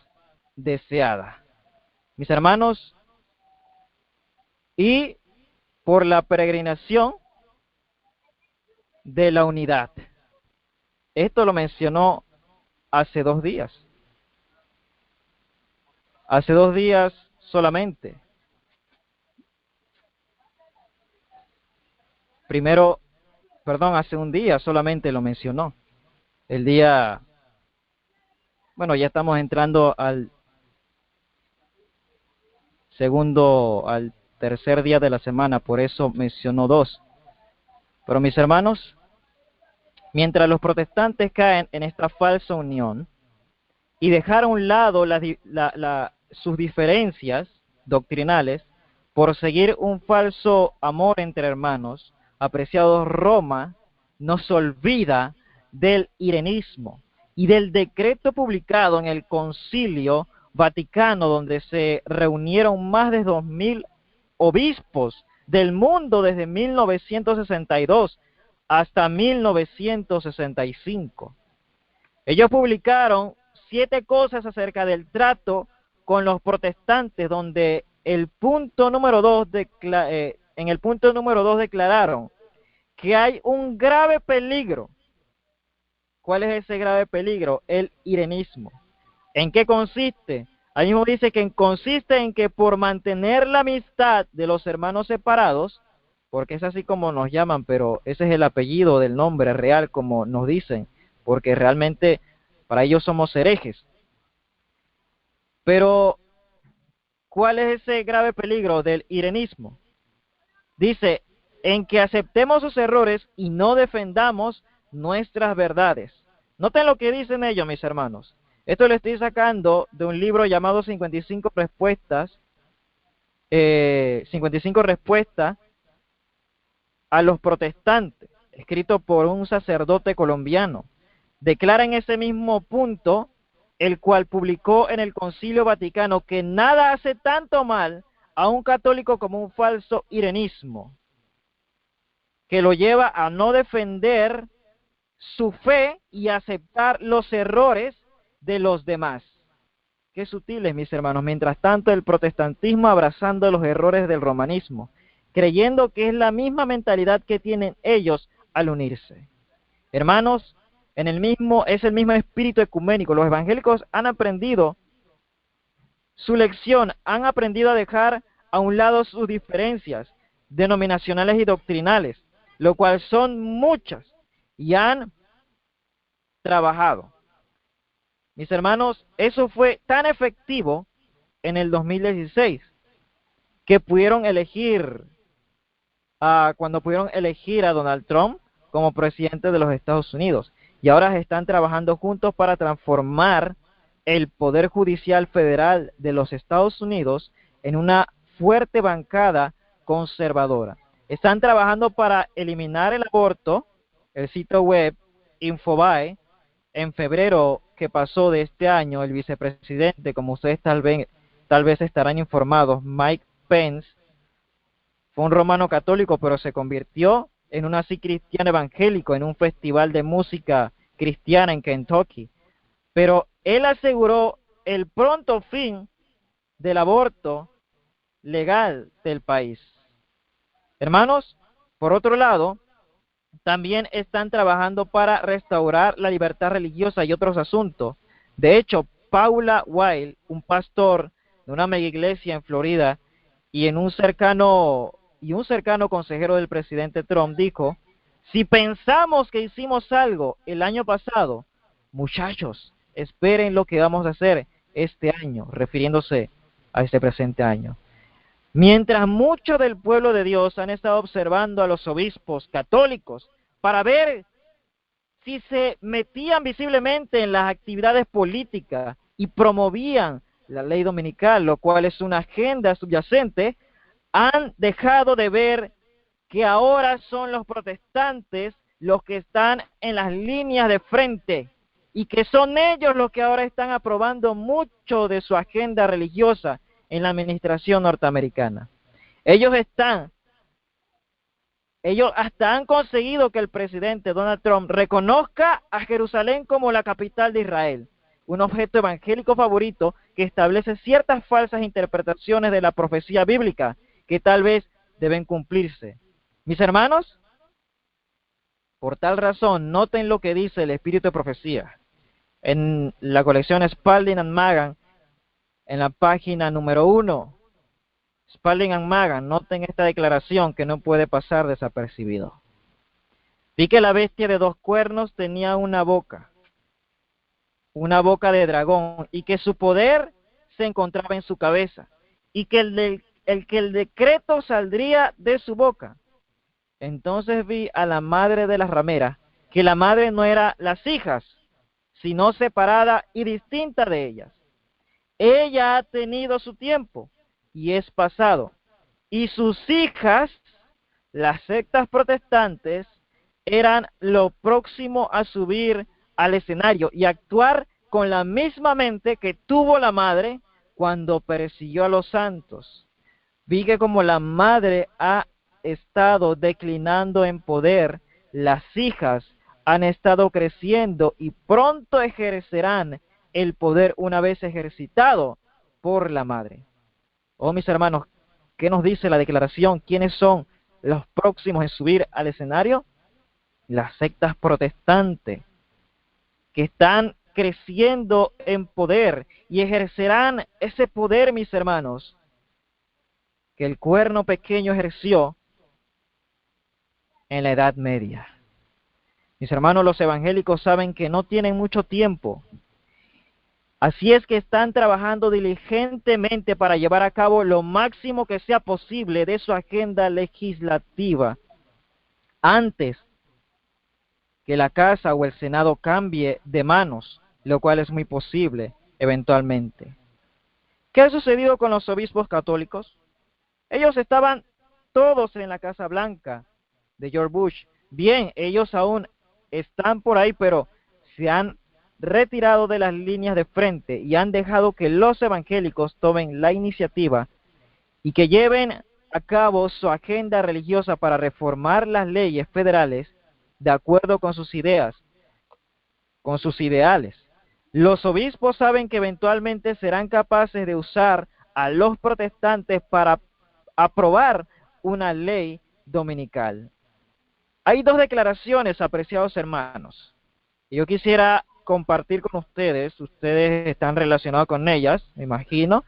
deseada. Mis hermanos, y por la peregrinación de la unidad. Esto lo mencionó hace 2 días. Hace 2 días solamente. Hace 1 día solamente lo mencionó. El día, bueno, ya estamos entrando al tercer día de la semana, por eso mencionó 2. Pero mis hermanos, mientras los protestantes caen en esta falsa unión y dejar a un lado sus diferencias doctrinales por seguir un falso amor entre hermanos, apreciados, Roma nos olvida del irenismo y del decreto publicado en el Concilio Vaticano, donde se reunieron más de 2000 obispos del mundo desde 1962 hasta 1965. Ellos publicaron 7 cosas acerca del trato con los protestantes, donde en el punto número 2 declararon que hay un grave peligro. ¿Cuál es ese grave peligro? El irenismo. ¿En qué consiste? Ahí mismo dice que consiste en que por mantener la amistad de los hermanos separados, porque es así como nos llaman, pero ese es el apellido del nombre real, como nos dicen, porque realmente para ellos somos herejes. Pero, ¿cuál es ese grave peligro del irenismo? Dice, en que aceptemos sus errores y no defendamos nuestras verdades. Noten lo que dicen ellos, mis hermanos. Esto lo estoy sacando de un libro llamado 55 respuestas, 55 respuestas a los protestantes, escrito por un sacerdote colombiano. Declara en ese mismo punto, el cual publicó en el Concilio Vaticano, que nada hace tanto mal a un católico como un falso irenismo, que lo lleva a no defender su fe y aceptar los errores de los demás. Qué sutiles, mis hermanos. Mientras tanto, el protestantismo abrazando los errores del romanismo, creyendo que es la misma mentalidad que tienen ellos al unirse. Hermanos, es el mismo espíritu ecuménico. Los evangélicos han aprendido su lección, han aprendido a dejar a un lado sus diferencias denominacionales y doctrinales, lo cual son muchas, y han trabajado. Mis hermanos, eso fue tan efectivo en el 2016 que pudieron elegir cuando pudieron elegir a Donald Trump como presidente de los Estados Unidos, y ahora están trabajando juntos para transformar el Poder Judicial Federal de los Estados Unidos en una fuerte bancada conservadora. Están trabajando para eliminar el aborto. El sitio web Infobae, en febrero que pasó de este año, el vicepresidente, como ustedes tal vez estarán informados, Mike Pence, fue un romano católico, pero se convirtió en un así cristiano evangélico, en un festival de música cristiana en Kentucky. Pero él aseguró el pronto fin del aborto legal del país. Hermanos, por otro lado, también están trabajando para restaurar la libertad religiosa y otros asuntos. De hecho, Paula White, un pastor de una mega iglesia en Florida y un cercano consejero del presidente Trump, dijo: si pensamos que hicimos algo el año pasado, muchachos, esperen lo que vamos a hacer este año, refiriéndose a este presente año. Mientras muchos del pueblo de Dios han estado observando a los obispos católicos para ver si se metían visiblemente en las actividades políticas y promovían la ley dominical, lo cual es una agenda subyacente, han dejado de ver que ahora son los protestantes los que están en las líneas de frente y que son ellos los que ahora están aprobando mucho de su agenda religiosa en la administración norteamericana. Ellos hasta han conseguido que el presidente Donald Trump reconozca a Jerusalén como la capital de Israel, un objeto evangélico favorito que establece ciertas falsas interpretaciones de la profecía bíblica que tal vez deben cumplirse. Mis hermanos, por tal razón, noten lo que dice el Espíritu de Profecía en la colección Spalding and Magan, en la página número 1, Spalding and Magan, noten esta declaración que no puede pasar desapercibido. Vi que la bestia de 2 cuernos tenía una boca de dragón, y que su poder se encontraba en su cabeza, y que el decreto saldría de su boca. Entonces vi a la madre de las rameras, que la madre no era las hijas, sino separada y distinta de ellas. Ella ha tenido su tiempo y es pasado, y sus hijas, las sectas protestantes, eran lo próximo a subir al escenario y actuar con la misma mente que tuvo la madre cuando persiguió a los santos. Vi que como la madre ha estado declinando en poder, las hijas han estado creciendo y pronto ejercerán el poder una vez ejercitado por la madre. Oh, mis hermanos, ¿qué nos dice la declaración? ¿Quiénes son los próximos en subir al escenario? Las sectas protestantes, que están creciendo en poder y ejercerán ese poder, mis hermanos, que el cuerno pequeño ejerció en la Edad Media. Mis hermanos, los evangélicos saben que no tienen mucho tiempo. Así es que están trabajando diligentemente para llevar a cabo lo máximo que sea posible de su agenda legislativa antes que la Casa o el Senado cambie de manos, lo cual es muy posible eventualmente. ¿Qué ha sucedido con los obispos católicos? Ellos estaban todos en la Casa Blanca de George Bush. Bien, ellos aún están por ahí, pero se han retirado de las líneas de frente y han dejado que los evangélicos tomen la iniciativa y que lleven a cabo su agenda religiosa para reformar las leyes federales de acuerdo con sus ideas, con sus ideales. Los obispos saben que eventualmente serán capaces de usar a los protestantes para aprobar una ley dominical. Hay 2 declaraciones, apreciados hermanos, y yo quisiera compartir con ustedes están relacionados con ellas, me imagino.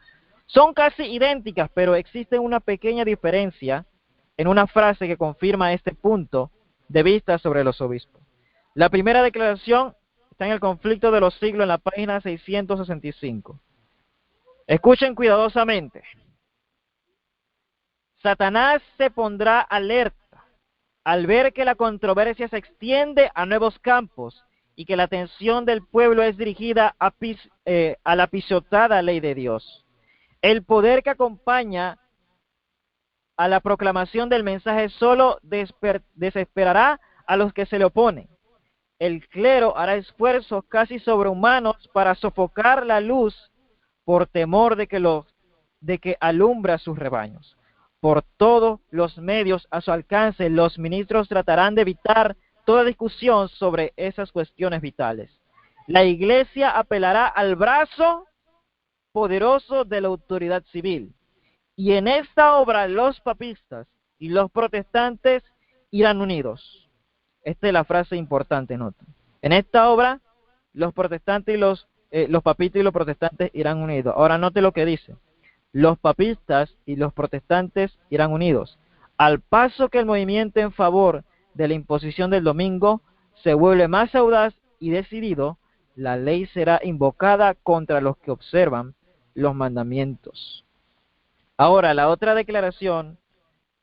Son casi idénticas, pero existe una pequeña diferencia en una frase que confirma este punto de vista sobre los obispos. La primera declaración está en el Conflicto de los Siglos, en la página 665. Escuchen cuidadosamente. Satanás se pondrá alerta al ver que la controversia se extiende a nuevos campos y que la atención del pueblo es dirigida a la pisotada ley de Dios. El poder que acompaña a la proclamación del mensaje solo desesperará a los que se le oponen. El clero hará esfuerzos casi sobrehumanos para sofocar la luz por temor de que alumbra sus rebaños. por todos los medios a su alcance, los ministros tratarán de evitar toda discusión sobre esas cuestiones vitales. La Iglesia apelará al brazo poderoso de la autoridad civil. Y en esta obra los papistas y los protestantes irán unidos. Esta es la frase importante, nota. En esta obra los protestantes y los papistas y los protestantes irán unidos. Ahora note lo que dice. Los papistas y los protestantes irán unidos. Al paso que el movimiento en favor de la imposición del domingo se vuelve más audaz y decidido, la ley será invocada contra los que observan los mandamientos. Ahora, la otra declaración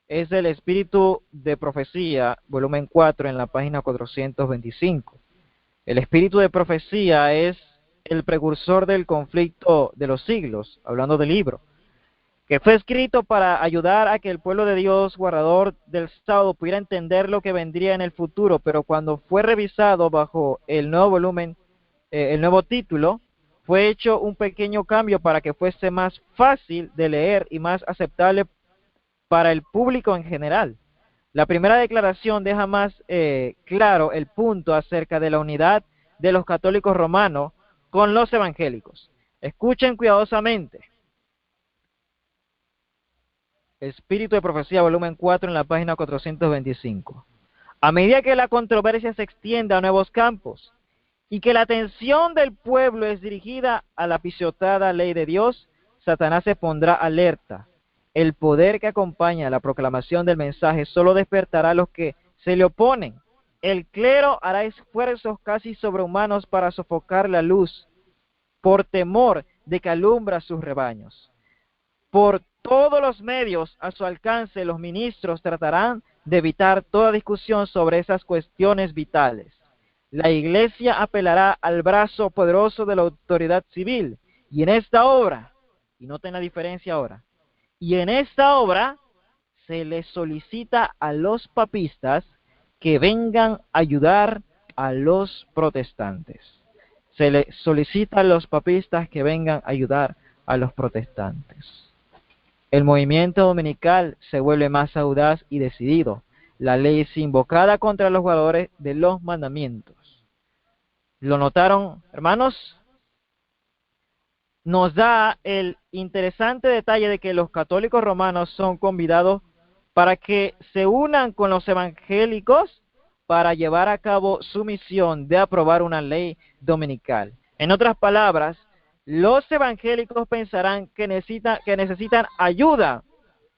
es del Espíritu de Profecía, volumen 4, en la página 425. El Espíritu de Profecía es el precursor del conflicto de los siglos, hablando del libro, que fue escrito para ayudar a que el pueblo de Dios, guardador del sábado, pudiera entender lo que vendría en el futuro, pero cuando fue revisado bajo el nuevo volumen, el nuevo título, fue hecho un pequeño cambio para que fuese más fácil de leer y más aceptable para el público en general. La primera declaración deja más claro el punto acerca de la unidad de los católicos romanos con los evangélicos. Escuchen cuidadosamente. Espíritu de Profecía, volumen 4, en la página 425. A medida que la controversia se extiende a nuevos campos y que la atención del pueblo es dirigida a la pisoteada ley de Dios, Satanás se pondrá alerta. El poder que acompaña la proclamación del mensaje solo despertará a los que se le oponen. El clero hará esfuerzos casi sobrehumanos para sofocar la luz, por temor de que alumbra sus rebaños. Por todos los medios a su alcance, los ministros tratarán de evitar toda discusión sobre esas cuestiones vitales. La Iglesia apelará al brazo poderoso de la autoridad civil, y en esta obra, y noten la diferencia ahora, y en esta obra se les solicita a los papistas que vengan a ayudar a los protestantes. Se les solicita a los papistas que vengan a ayudar a los protestantes. El movimiento dominical se vuelve más audaz y decidido. La ley es invocada contra los guardadores de los mandamientos. ¿Lo notaron, hermanos? Nos da el interesante detalle de que los católicos romanos son convidados para que se unan con los evangélicos para llevar a cabo su misión de aprobar una ley dominical. En otras palabras, los evangélicos pensarán que necesitan ayuda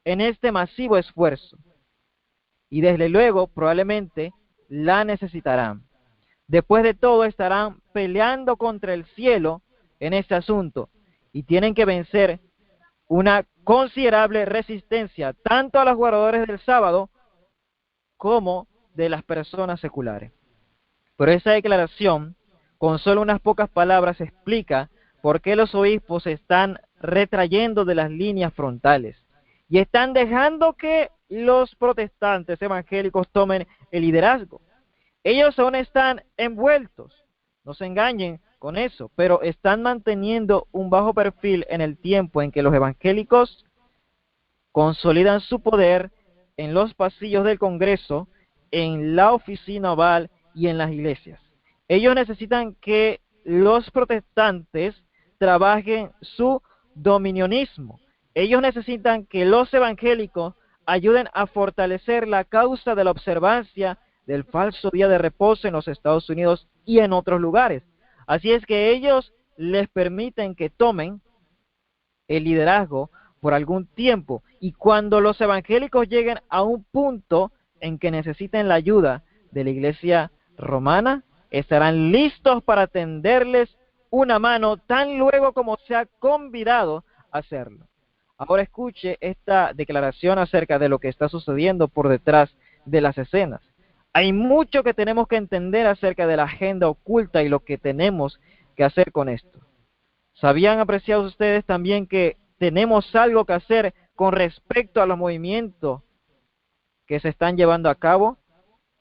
en este masivo esfuerzo. Y desde luego, probablemente, la necesitarán. Después de todo, estarán peleando contra el cielo en este asunto y tienen que vencer una considerable resistencia tanto a los guardadores del sábado como de las personas seculares. Pero esa declaración, con solo unas pocas palabras, explica por qué los obispos se están retrayendo de las líneas frontales y están dejando que los protestantes evangélicos tomen el liderazgo. Ellos aún están envueltos, no se engañen con eso, pero están manteniendo un bajo perfil en el tiempo en que los evangélicos consolidan su poder en los pasillos del Congreso, en la oficina oval y en las iglesias. Ellos necesitan que los protestantes trabajen su dominionismo. Ellos necesitan que los evangélicos ayuden a fortalecer la causa de la observancia del falso día de reposo en los Estados Unidos y en otros lugares. Así es que ellos les permiten que tomen el liderazgo por algún tiempo, y cuando los evangélicos lleguen a un punto en que necesiten la ayuda de la iglesia romana, estarán listos para tenderles una mano tan luego como sea convidado a hacerlo. Ahora escuche esta declaración acerca de lo que está sucediendo por detrás de las escenas. Hay mucho que tenemos que entender acerca de la agenda oculta y lo que tenemos que hacer con esto. ¿Sabían, apreciados ustedes, también que tenemos algo que hacer con respecto a los movimientos que se están llevando a cabo?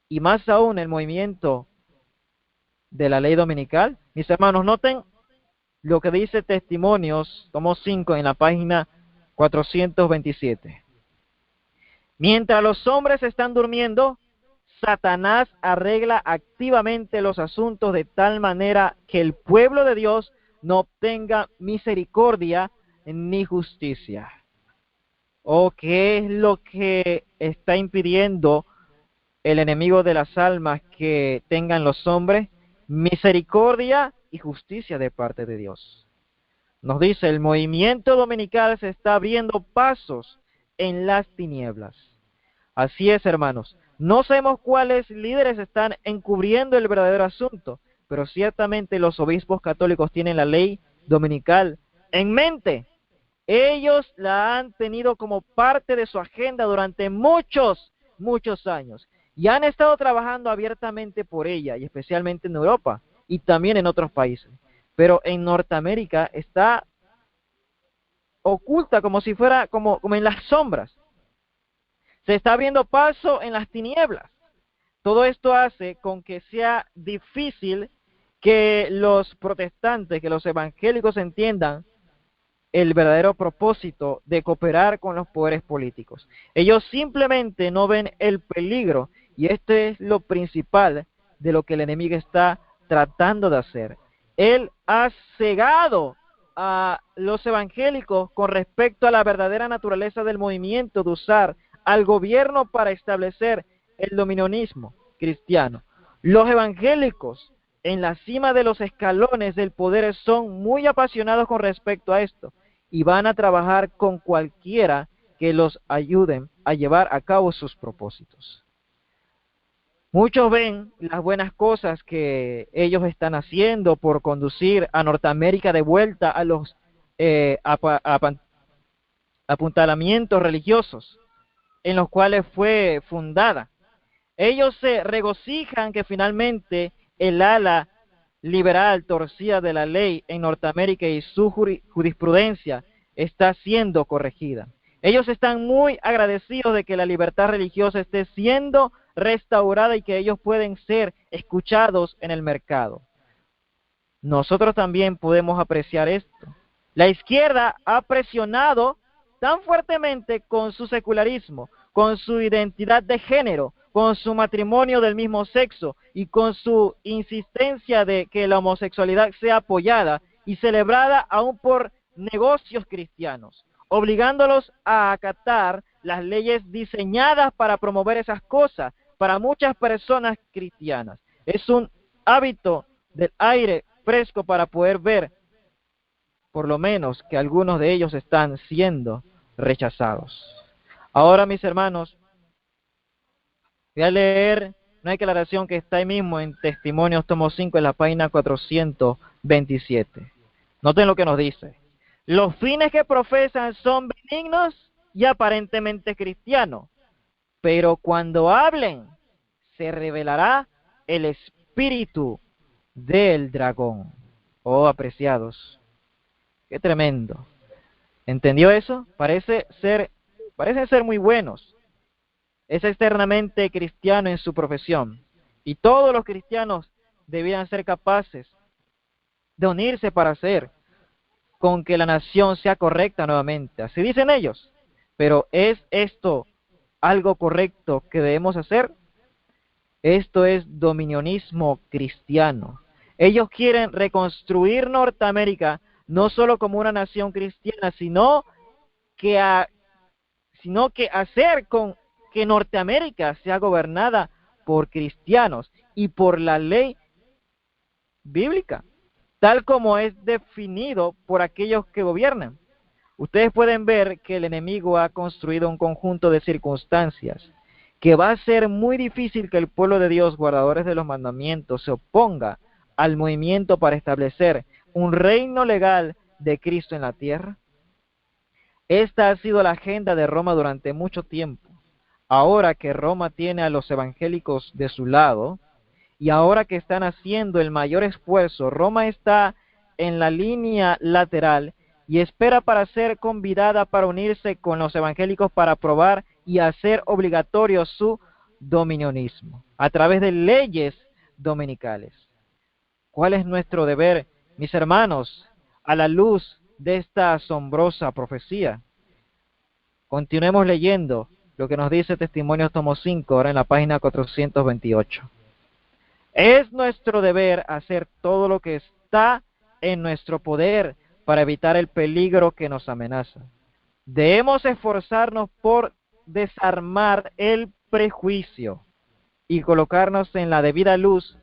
Y más aún el movimiento de la ley dominical. Mis hermanos, noten lo que dice Testimonios, tomo 5, en la página 427. Mientras los hombres están durmiendo, Satanás arregla activamente los asuntos de tal manera que el pueblo de Dios no obtenga misericordia ni justicia. ¿O qué es lo que está impidiendo el enemigo de las almas que tengan los hombres? Misericordia y justicia de parte de Dios. Nos dice, el movimiento dominical se está abriendo pasos en las tinieblas. Así es, hermanos. No sabemos cuáles líderes están encubriendo el verdadero asunto, pero ciertamente los obispos católicos tienen la ley dominical en mente. Ellos la han tenido como parte de su agenda durante muchos años y han estado trabajando abiertamente por ella, y especialmente en Europa y también en otros países. Pero en Norteamérica está oculta como si fuera como en las sombras. Se está abriendo paso en las tinieblas. Todo esto hace con que sea difícil que los protestantes, que los evangélicos entiendan el verdadero propósito de cooperar con los poderes políticos. Ellos simplemente no ven el peligro, y este es lo principal de lo que el enemigo está tratando de hacer. Él ha cegado a los evangélicos con respecto a la verdadera naturaleza del movimiento de usar al gobierno para establecer el dominionismo cristiano. Los evangélicos en la cima de los escalones del poder son muy apasionados con respecto a esto y van a trabajar con cualquiera que los ayuden a llevar a cabo sus propósitos. Muchos ven las buenas cosas que ellos están haciendo por conducir a Norteamérica de vuelta a los apuntalamientos religiosos en los cuales fue fundada. Ellos se regocijan que finalmente el ala liberal torcida de la ley en Norteamérica y su jurisprudencia está siendo corregida. Ellos están muy agradecidos de que la libertad religiosa esté siendo restaurada y que ellos pueden ser escuchados en el mercado. Nosotros también podemos apreciar esto. La izquierda ha presionado tan fuertemente con su secularismo, con su identidad de género, con su matrimonio del mismo sexo y con su insistencia de que la homosexualidad sea apoyada y celebrada aún por negocios cristianos, obligándolos a acatar las leyes diseñadas para promover esas cosas para muchas personas cristianas. Es un hábito del aire fresco para poder ver, por lo menos, que algunos de ellos están siendo rechazados. Ahora, mis hermanos, voy a leer una declaración que está ahí mismo en Testimonios, tomo 5, en la página 427. Noten lo que nos dice. Los fines que profesan son benignos y aparentemente cristianos, pero cuando hablen, se revelará el espíritu del dragón. Oh, apreciados, qué tremendo. ¿Entendió eso? Parecen ser muy buenos. Es externamente cristiano en su profesión. Y todos los cristianos debieran ser capaces de unirse para hacer con que la nación sea correcta nuevamente. Así dicen ellos. Pero ¿es esto algo correcto que debemos hacer? Esto es dominionismo cristiano. Ellos quieren reconstruir Norteamérica no solo como una nación cristiana, sino que hacer con que Norteamérica sea gobernada por cristianos y por la ley bíblica, tal como es definido por aquellos que gobiernan. Ustedes pueden ver que el enemigo ha construido un conjunto de circunstancias que va a ser muy difícil que el pueblo de Dios, guardadores de los mandamientos, se oponga al movimiento para establecer un reino legal de Cristo en la tierra. Esta ha sido la agenda de Roma durante mucho tiempo. Ahora que Roma tiene a los evangélicos de su lado, y ahora que están haciendo el mayor esfuerzo, Roma está en la línea lateral y espera para ser convidada para unirse con los evangélicos para aprobar y hacer obligatorio su dominionismo a través de leyes dominicales. ¿Cuál es nuestro deber, mis hermanos, a la luz de esta asombrosa profecía? Continuemos leyendo lo que nos dice Testimonios tomo 5, ahora en la página 428. Es nuestro deber hacer todo lo que está en nuestro poder para evitar el peligro que nos amenaza. Debemos esforzarnos por desarmar el prejuicio y colocarnos en la debida luz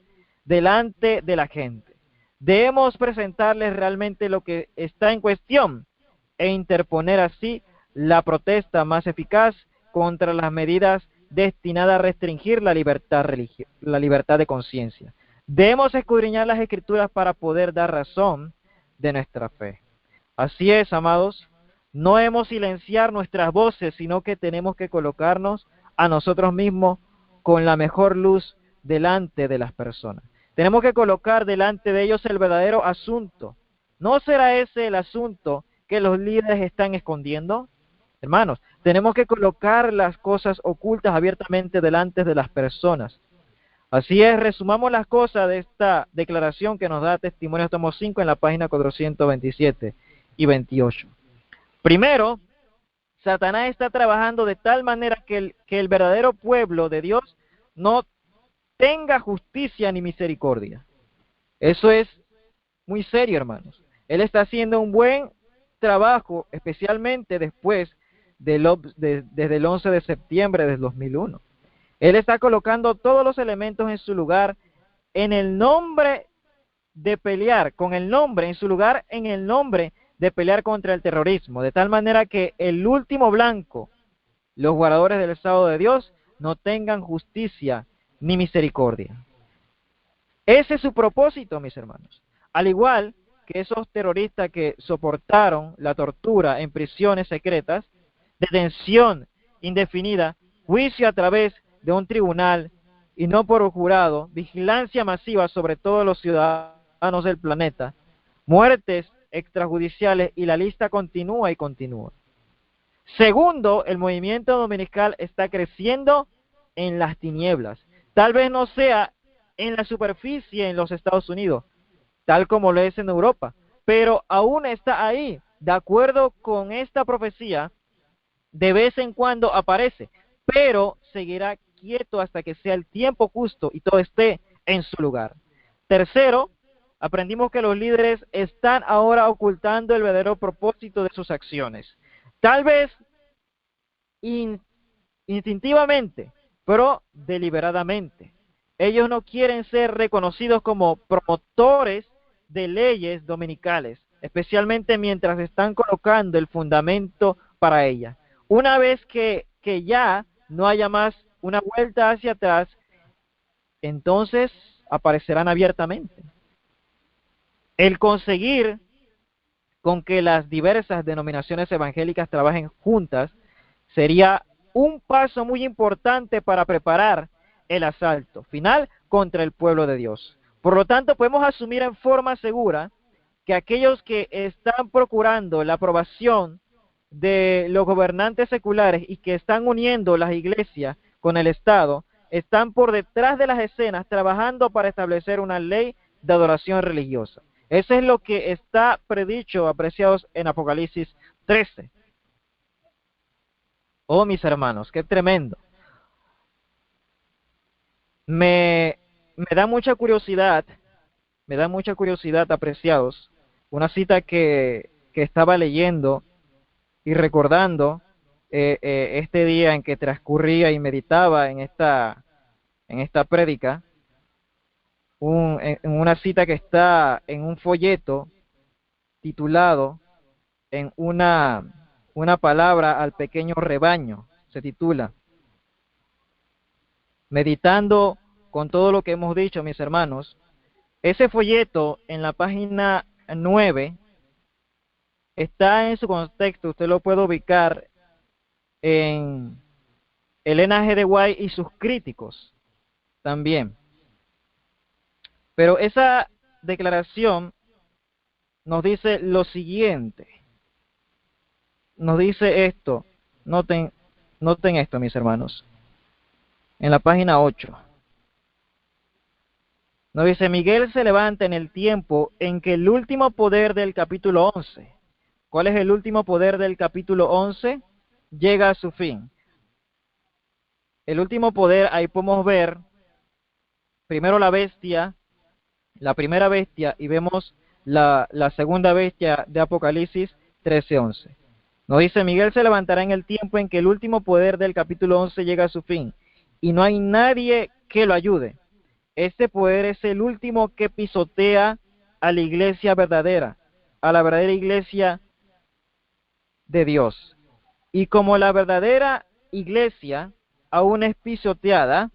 delante de la gente. Debemos presentarles realmente lo que está en cuestión e interponer así la protesta más eficaz contra las medidas destinadas a restringir la libertad de conciencia. Debemos escudriñar las Escrituras para poder dar razón de nuestra fe. Así es, amados, no debemos silenciar nuestras voces, sino que tenemos que colocarnos a nosotros mismos con la mejor luz delante de las personas. Tenemos que colocar delante de ellos el verdadero asunto. ¿No será ese el asunto que los líderes están escondiendo? Hermanos, tenemos que colocar las cosas ocultas abiertamente delante de las personas. Así es, resumamos las cosas de esta declaración que nos da Testimonios tomo 5 en la página 427 y 28. Primero, Satanás está trabajando de tal manera que el verdadero pueblo de Dios no tenga justicia ni misericordia. Eso es muy serio, hermanos. Él está haciendo un buen trabajo, especialmente después desde el 11 de septiembre del 2001. Él está colocando todos los elementos en su lugar en el nombre de pelear, en su lugar en el nombre de pelear contra el terrorismo, de tal manera que el último blanco, los guardadores del Estado de Dios, no tengan justicia ni misericordia. Ese es su propósito, mis hermanos. Al igual que esos terroristas que soportaron la tortura en prisiones secretas, detención indefinida, juicio a través de un tribunal y no por un jurado, vigilancia masiva sobre todos los ciudadanos del planeta, muertes extrajudiciales y la lista continúa y continúa. Segundo, el movimiento dominical está creciendo en las tinieblas. Tal vez no sea en la superficie en los Estados Unidos, tal como lo es en Europa, pero aún está ahí. De acuerdo con esta profecía, de vez en cuando aparece, pero seguirá quieto hasta que sea el tiempo justo y todo esté en su lugar. Tercero, aprendimos que los líderes están ahora ocultando el verdadero propósito de sus acciones. Tal vez instintivamente, pero deliberadamente. Ellos no quieren ser reconocidos como promotores de leyes dominicales, especialmente mientras están colocando el fundamento para ellas. Una vez que ya no haya más una vuelta hacia atrás, entonces aparecerán abiertamente. El conseguir con que las diversas denominaciones evangélicas trabajen juntas sería un paso muy importante para preparar el asalto final contra el pueblo de Dios. Por lo tanto, podemos asumir en forma segura que aquellos que están procurando la aprobación de los gobernantes seculares y que están uniendo las iglesias con el Estado, están por detrás de las escenas trabajando para establecer una ley de adoración religiosa. Eso es lo que está predicho, apreciados, en Apocalipsis 13. Oh, mis hermanos, qué tremendo. Me da mucha curiosidad, apreciados, una cita que estaba leyendo y recordando este día en que transcurría y meditaba en esta prédica, en una cita que está en un folleto titulado en una palabra al pequeño rebaño, se titula. Meditando con todo lo que hemos dicho, mis hermanos, ese folleto en la página 9 está en su contexto, usted lo puede ubicar en Elena G. de White y sus críticos también. Pero esa declaración nos dice lo siguiente. Nos dice esto. Noten esto, mis hermanos. En la página 8. Nos dice, Miguel se levanta en el tiempo en que el último poder del capítulo 11. ¿Cuál es el último poder del capítulo 11? Llega a su fin. el último poder, ahí podemos ver primero la bestia, la primera bestia, y vemos la segunda bestia de Apocalipsis 13:11. Nos dice: Miguel se levantará en el tiempo en que el último poder del capítulo 11 llega a su fin, y no hay nadie que lo ayude. Este poder es el último que pisotea a la iglesia verdadera, a la verdadera iglesia de Dios. Y como la verdadera iglesia aún es pisoteada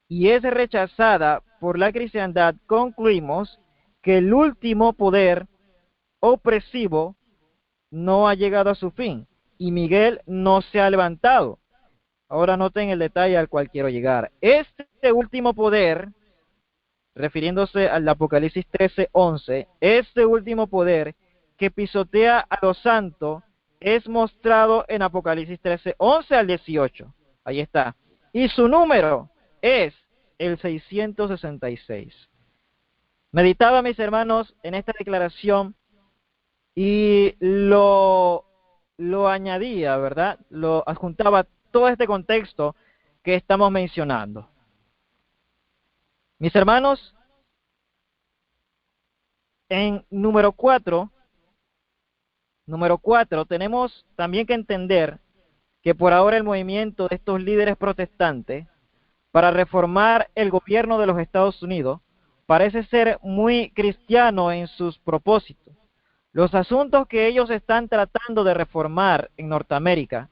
y es rechazada por la cristiandad, concluimos que el último poder opresivo no ha llegado a su fin y Miguel no se ha levantado. Ahora noten el detalle al cual quiero llegar. Este último poder, refiriéndose al Apocalipsis 13:11, este último poder que pisotea a los santos es mostrado en Apocalipsis 13:11 al 18. Ahí está. Y su número es el 666. Meditaba, mis hermanos, en esta declaración y lo añadía, ¿verdad? Lo adjuntaba todo este contexto que estamos mencionando. Mis hermanos, en número 4, tenemos también que entender que por ahora el movimiento de estos líderes protestantes para reformar el gobierno de los Estados Unidos parece ser muy cristiano en sus propósitos. Los asuntos que ellos están tratando de reformar en Norteamérica,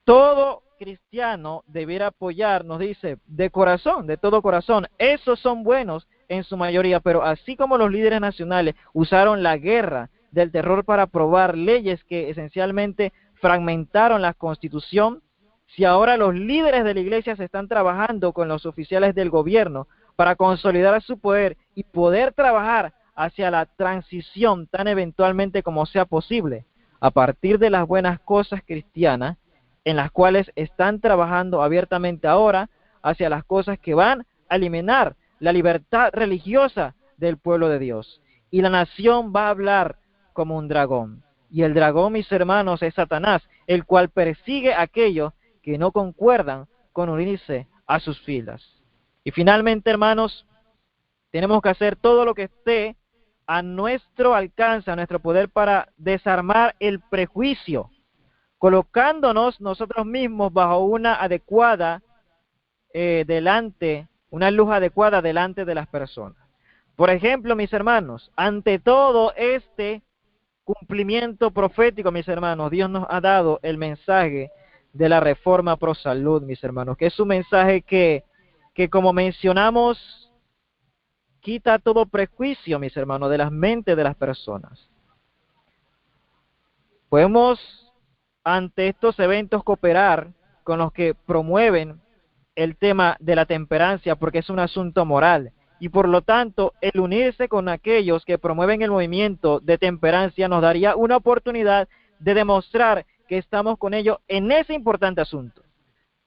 todo cristiano debiera apoyar, nos dice, de corazón, de todo corazón. Esos son buenos en su mayoría, pero así como los líderes nacionales usaron la guerra del terror para aprobar leyes que esencialmente fragmentaron la Constitución, si ahora los líderes de la iglesia se están trabajando con los oficiales del gobierno para consolidar su poder y poder trabajar hacia la transición tan eventualmente como sea posible, a partir de las buenas cosas cristianas, en las cuales están trabajando abiertamente ahora hacia las cosas que van a eliminar la libertad religiosa del pueblo de Dios. Y la nación va a hablar como un dragón. Y el dragón, mis hermanos, es Satanás, el cual persigue a aquellos que no concuerdan con unirse a sus filas. Y finalmente, hermanos, tenemos que hacer todo lo que esté a nuestro alcance, a nuestro poder, para desarmar el prejuicio, colocándonos nosotros mismos bajo una adecuada una luz adecuada delante de las personas. Por ejemplo, mis hermanos, ante todo este cumplimiento profético, mis hermanos, Dios nos ha dado el mensaje de la reforma pro salud, mis hermanos, que es un mensaje que como mencionamos, quita todo prejuicio, mis hermanos, de las mentes de las personas. Podemos, ante estos eventos, cooperar con los que promueven el tema de la temperancia, porque es un asunto moral, y por lo tanto, el unirse con aquellos que promueven el movimiento de temperancia nos daría una oportunidad de demostrar que estamos con ellos en ese importante asunto.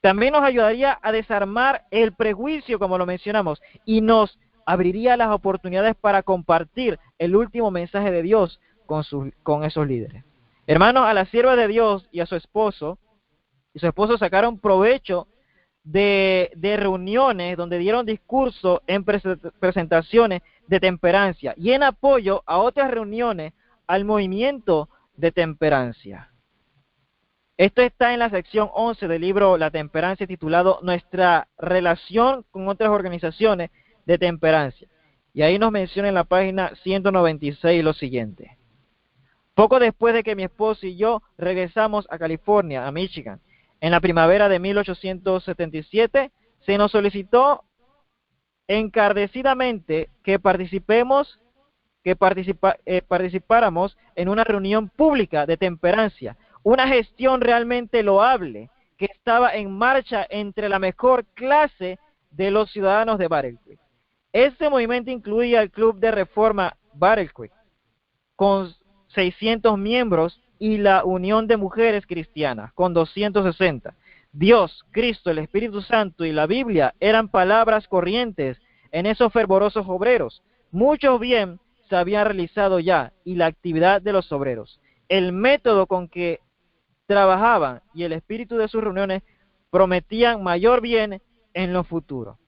También nos ayudaría a desarmar el prejuicio, como lo mencionamos, y nos abriría las oportunidades para compartir el último mensaje de Dios con esos líderes. Hermanos, a la sierva de Dios y a su esposo sacaron provecho de reuniones donde dieron discursos en presentaciones de temperancia y en apoyo a otras reuniones al movimiento de temperancia. Esto está en la sección 11 del libro La Temperancia, titulado Nuestra relación con otras organizaciones de temperancia. Y ahí nos menciona en la página 196 lo siguiente. Poco después de que mi esposo y yo regresamos a California, a Michigan, en la primavera de 1877, se nos solicitó encarecidamente que participáramos en una reunión pública de temperancia, una gestión realmente loable que estaba en marcha entre la mejor clase de los ciudadanos de Battle Creek. Este movimiento incluía el Club de Reforma Battle Creek, con 600 miembros, y la Unión de Mujeres Cristianas, con 260. Dios, Cristo, el Espíritu Santo y la Biblia eran palabras corrientes en esos fervorosos obreros. Mucho bien se había realizado ya, y la actividad de los obreros, el método con que trabajaban y el espíritu de sus reuniones prometían mayor bien en lo futuro.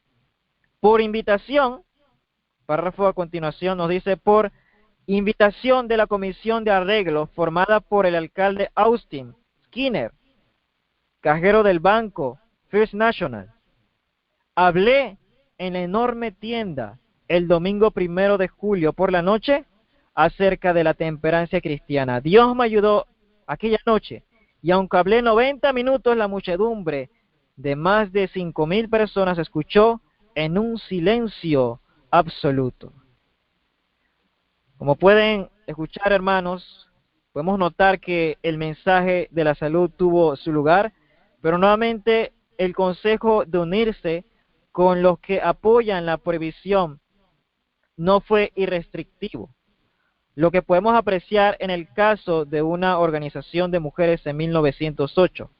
Por invitación, párrafo a continuación nos dice, por invitación de la comisión de arreglo formada por el alcalde Austin Skinner, cajero del banco First National, hablé en la enorme tienda el domingo 1 de julio por la noche acerca de la temperancia cristiana. Dios me ayudó aquella noche, y aunque hablé 90 minutos, la muchedumbre de más de 5,000 personas escuchó en un silencio absoluto. Como pueden escuchar, hermanos, podemos notar que el mensaje de la salud tuvo su lugar, pero nuevamente el consejo de unirse con los que apoyan la prohibición no fue irrestrictivo. Lo que podemos apreciar en el caso de una organización de mujeres en 1908.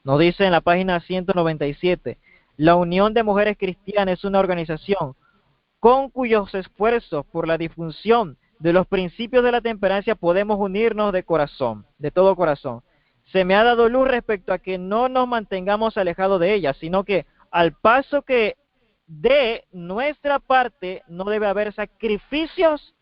Nos dice en la página 197, la Unión de Mujeres Cristianas es una organización con cuyos esfuerzos por la difusión de los principios de la temperancia podemos unirnos de corazón, de todo corazón. Se me ha dado luz respecto a que no nos mantengamos alejados de ella, sino que al paso que de nuestra parte no debe haber sacrificios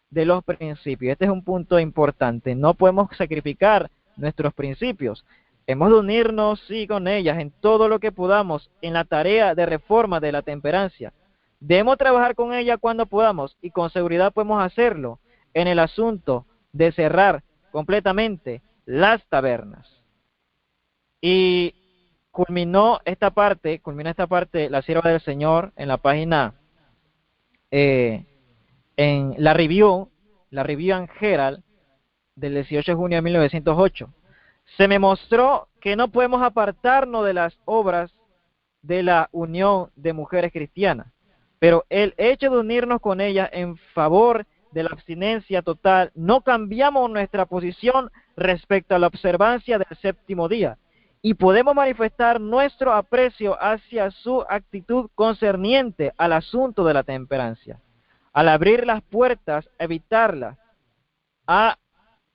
de los principios. Este es un punto importante. No podemos sacrificar nuestros principios. Hemos de unirnos, sí, con ellas en todo lo que podamos en la tarea de reforma de la temperancia. Debemos trabajar con ella cuando podamos y con seguridad podemos hacerlo en el asunto de cerrar completamente las tabernas. Y culminó esta parte la sierva del Señor en la página en la Review and Herald del 18 de junio de 1908. Se me mostró que no podemos apartarnos de las obras de la Unión de Mujeres Cristianas, pero el hecho de unirnos con ellas en favor de la abstinencia total, no cambiamos nuestra posición respecto a la observancia del séptimo día, y podemos manifestar nuestro aprecio hacia su actitud concerniente al asunto de la temperancia. Al abrir las puertas, evitarlas, a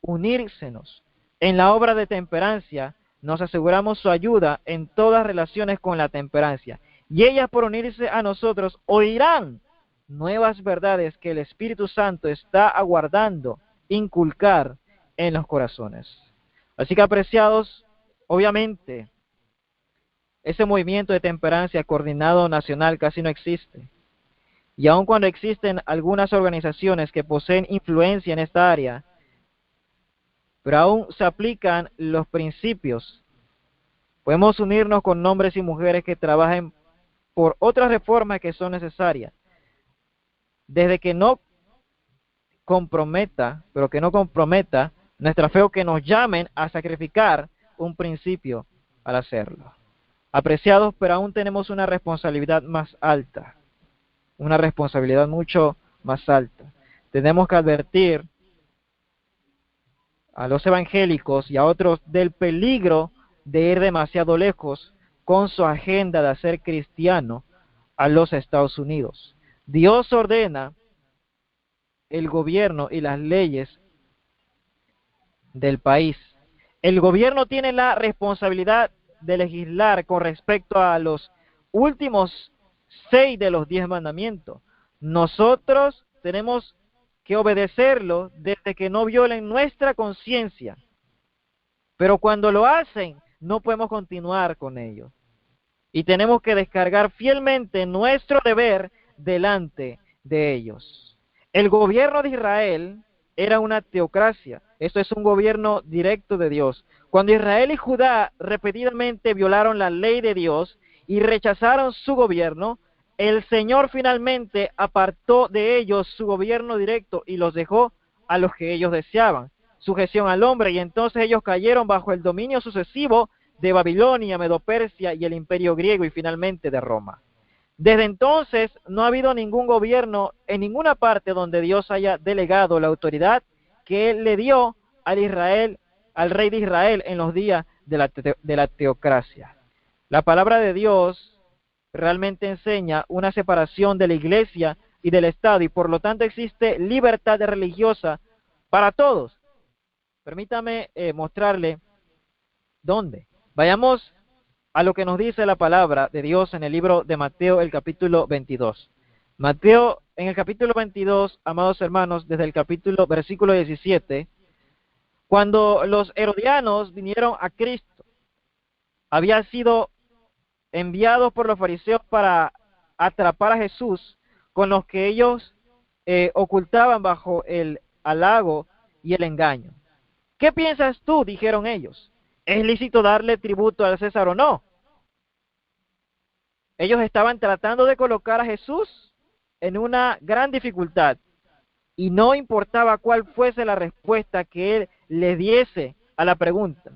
unírsenos en la obra de temperancia, nos aseguramos su ayuda en todas relaciones con la temperancia. Y ellas, por unirse a nosotros, oirán nuevas verdades que el Espíritu Santo está aguardando inculcar en los corazones. Así que, apreciados, obviamente, ese movimiento de temperancia coordinado nacional casi no existe. Y aun cuando existen algunas organizaciones que poseen influencia en esta área, pero aún se aplican los principios. Podemos unirnos con hombres y mujeres que trabajen por otras reformas que son necesarias, desde que no comprometa nuestra fe o que nos llamen a sacrificar un principio al hacerlo. Apreciados, pero aún tenemos una responsabilidad más alta, una responsabilidad mucho más alta. Tenemos que advertir a los evangélicos y a otros del peligro de ir demasiado lejos con su agenda de hacer cristiano a los Estados Unidos. Dios ordena el gobierno y las leyes del país. El gobierno tiene la responsabilidad de legislar con respecto a los últimos 6 de los 10 mandamientos. Nosotros tenemos que obedecerlo desde que no violen nuestra conciencia. Pero cuando lo hacen, no podemos continuar con ello. Y tenemos que descargar fielmente nuestro deber delante de ellos. El gobierno de Israel era una teocracia. Esto es un gobierno directo de Dios. Cuando Israel y Judá repetidamente violaron la ley de Dios y rechazaron su gobierno, el Señor finalmente apartó de ellos su gobierno directo y los dejó a los que ellos deseaban, sujeción al hombre, y entonces ellos cayeron bajo el dominio sucesivo de Babilonia, Medo-Persia y el imperio griego y finalmente de Roma. Desde entonces no ha habido ningún gobierno en ninguna parte donde Dios haya delegado la autoridad que Él le dio al rey de Israel en los días de la teocracia. La palabra de Dios realmente enseña una separación de la iglesia y del Estado, y por lo tanto existe libertad religiosa para todos. Permítame mostrarle dónde. Vayamos a lo que nos dice la palabra de Dios en el libro de Mateo, el capítulo 22. Mateo, en el capítulo 22, amados hermanos, desde el versículo 17, cuando los herodianos vinieron a Cristo, había sido enviados por los fariseos para atrapar a Jesús, con los que ellos ocultaban bajo el halago y el engaño. ¿Qué piensas tú?, dijeron ellos. ¿Es lícito darle tributo al César o no? Ellos estaban tratando de colocar a Jesús en una gran dificultad, y no importaba cuál fuese la respuesta que él le diese a la pregunta.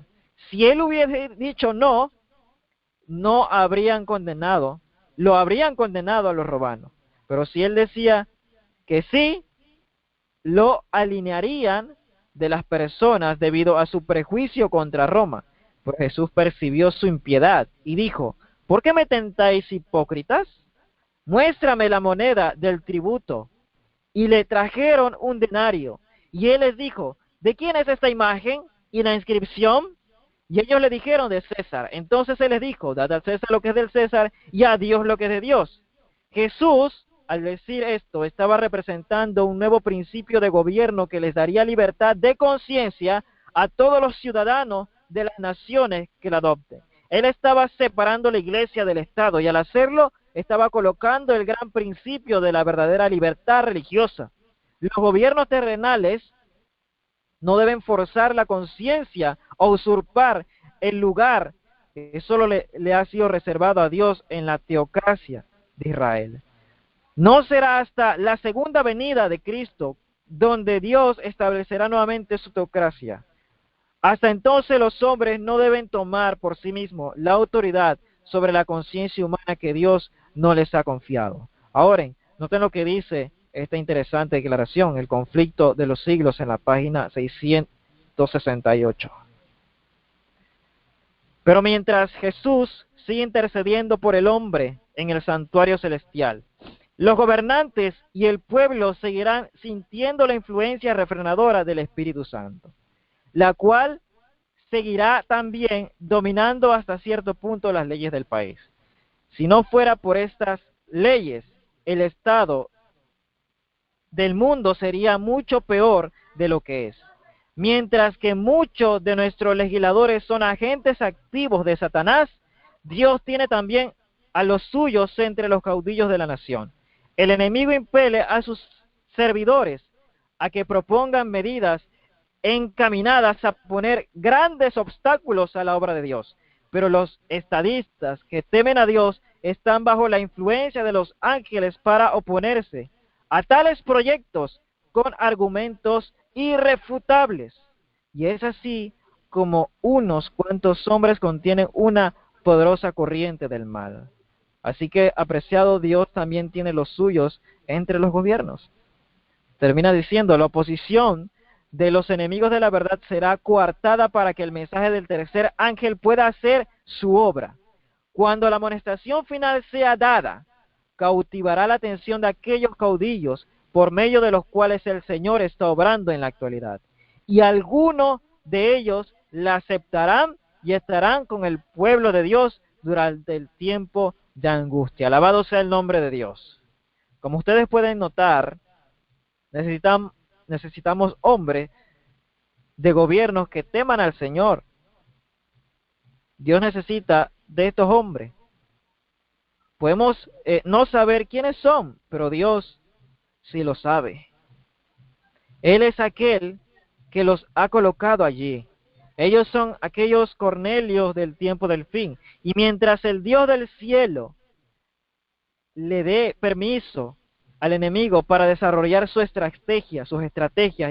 Si él hubiese dicho no, no habrían condenado, lo habrían condenado a los romanos. Pero si él decía que sí, lo alinearían de las personas debido a su prejuicio contra Roma. Pues Jesús percibió su impiedad y dijo: ¿por qué me tentáis, hipócritas? Muéstrame la moneda del tributo. Y le trajeron un denario. Y él les dijo: ¿de quién es esta imagen y la inscripción? Y ellos le dijeron: de César. Entonces él les dijo: dad al César lo que es del César y a Dios lo que es de Dios. Jesús, al decir esto, estaba representando un nuevo principio de gobierno que les daría libertad de conciencia a todos los ciudadanos de las naciones que la adopten. Él estaba separando la iglesia del Estado, y al hacerlo estaba colocando el gran principio de la verdadera libertad religiosa. Los gobiernos terrenales no deben forzar la conciencia o usurpar el lugar que solo le ha sido reservado a Dios en la teocracia de Israel. No será hasta la segunda venida de Cristo donde Dios establecerá nuevamente su teocracia. Hasta entonces los hombres no deben tomar por sí mismos la autoridad sobre la conciencia humana que Dios no les ha confiado. Ahora, noten lo que dice esta interesante declaración, el conflicto de los siglos, en la página 668. Pero mientras Jesús sigue intercediendo por el hombre en el santuario celestial, los gobernantes y el pueblo seguirán sintiendo la influencia refrenadora del Espíritu Santo, la cual seguirá también dominando hasta cierto punto las leyes del país. Si no fuera por estas leyes, el estado del mundo sería mucho peor de lo que es. Mientras que muchos de nuestros legisladores son agentes activos de Satanás, Dios tiene también a los suyos entre los caudillos de la nación. El enemigo impele a sus servidores a que propongan medidas encaminadas a poner grandes obstáculos a la obra de Dios. Pero los estadistas que temen a Dios están bajo la influencia de los ángeles para oponerse a tales proyectos con argumentos irrefutables. Y es así como unos cuantos hombres contienen una poderosa corriente del mal. Así que, apreciado, Dios también tiene los suyos entre los gobiernos. Termina diciendo: la oposición de los enemigos de la verdad será coartada para que el mensaje del tercer ángel pueda hacer su obra. Cuando la amonestación final sea dada, cautivará la atención de aquellos caudillos por medio de los cuales el Señor está obrando en la actualidad. Y algunos de ellos la aceptarán y estarán con el pueblo de Dios durante el tiempo de angustia. Alabado sea el nombre de Dios. Como ustedes pueden notar, necesitamos hombres de gobiernos que teman al Señor. Dios necesita de estos hombres. Podemos no saber quiénes son, pero Dios sí lo sabe. Él es aquel que los ha colocado allí. Ellos son aquellos Cornelios del tiempo del fin. Y mientras el Dios del cielo le dé permiso al enemigo para desarrollar sus estrategias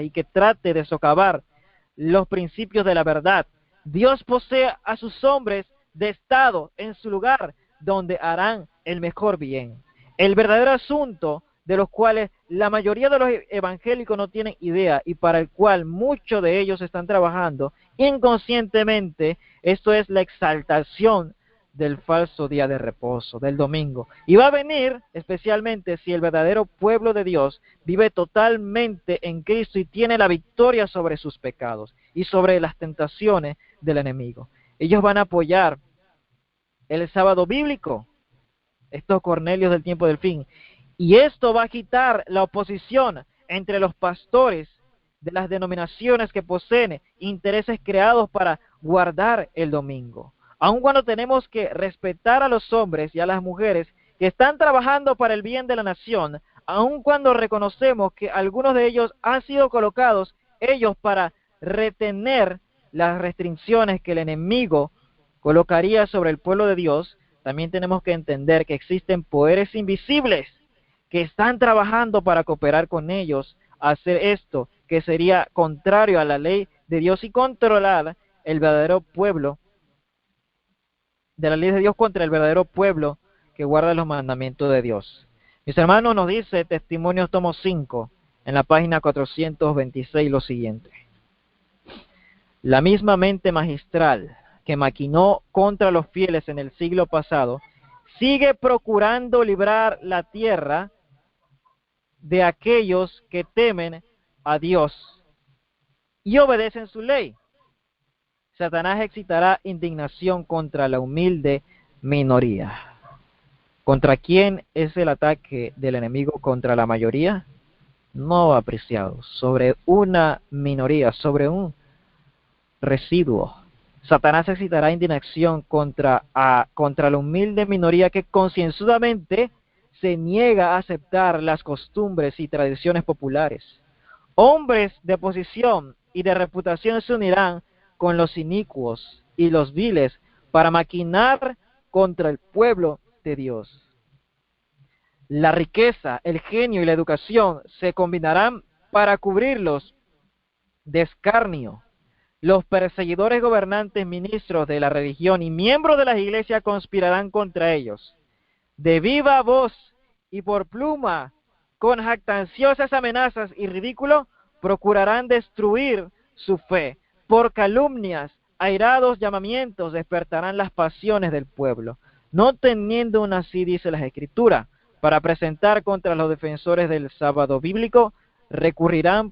y que trate de socavar los principios de la verdad, Dios posee a sus hombres de estado en su lugar donde harán el mejor bien. El verdadero asunto de los cuales la mayoría de los evangélicos no tienen idea y para el cual muchos de ellos están trabajando inconscientemente, esto es la exaltación del falso día de reposo, del domingo. Y va a venir especialmente si el verdadero pueblo de Dios vive totalmente en Cristo y tiene la victoria sobre sus pecados y sobre las tentaciones del enemigo. Ellos van a apoyar el sábado bíblico, estos Cornelios del tiempo del fin. Y esto va a quitar la oposición entre los pastores de las denominaciones que poseen intereses creados para guardar el domingo. Aun cuando tenemos que respetar a los hombres y a las mujeres que están trabajando para el bien de la nación, aun cuando reconocemos que algunos de ellos han sido colocados ellos para retener las restricciones que el enemigo colocaría sobre el pueblo de Dios, también tenemos que entender que existen poderes invisibles que están trabajando para cooperar con ellos a hacer esto, que sería contrario a la ley de Dios y controlar el verdadero pueblo, de la ley de Dios contra el verdadero pueblo que guarda los mandamientos de Dios. Mis hermanos, nos dice Testimonios tomo 5, en la página 426, lo siguiente. La misma mente magistral que maquinó contra los fieles en el siglo pasado, sigue procurando librar la tierra de aquellos que temen a Dios y obedecen su ley. Satanás excitará indignación contra la humilde minoría. ¿Contra quién es el ataque del enemigo? ¿Contra la mayoría? No, apreciados, sobre una minoría, sobre un residuo. Satanás excitará indignación contra la humilde minoría que concienzudamente se niega a aceptar las costumbres y tradiciones populares. Hombres de posición y de reputación se unirán con los inicuos y los viles para maquinar contra el pueblo de Dios. La riqueza, el genio y la educación se combinarán para cubrirlos de escarnio. Los perseguidores gobernantes, ministros de la religión y miembros de las iglesias conspirarán contra ellos. De viva voz y por pluma, con jactanciosas amenazas y ridículo, procurarán destruir su fe. Por calumnias, airados llamamientos, despertarán las pasiones del pueblo. No teniendo una así, dice las Escrituras, para presentar contra los defensores del sábado bíblico, recurrirán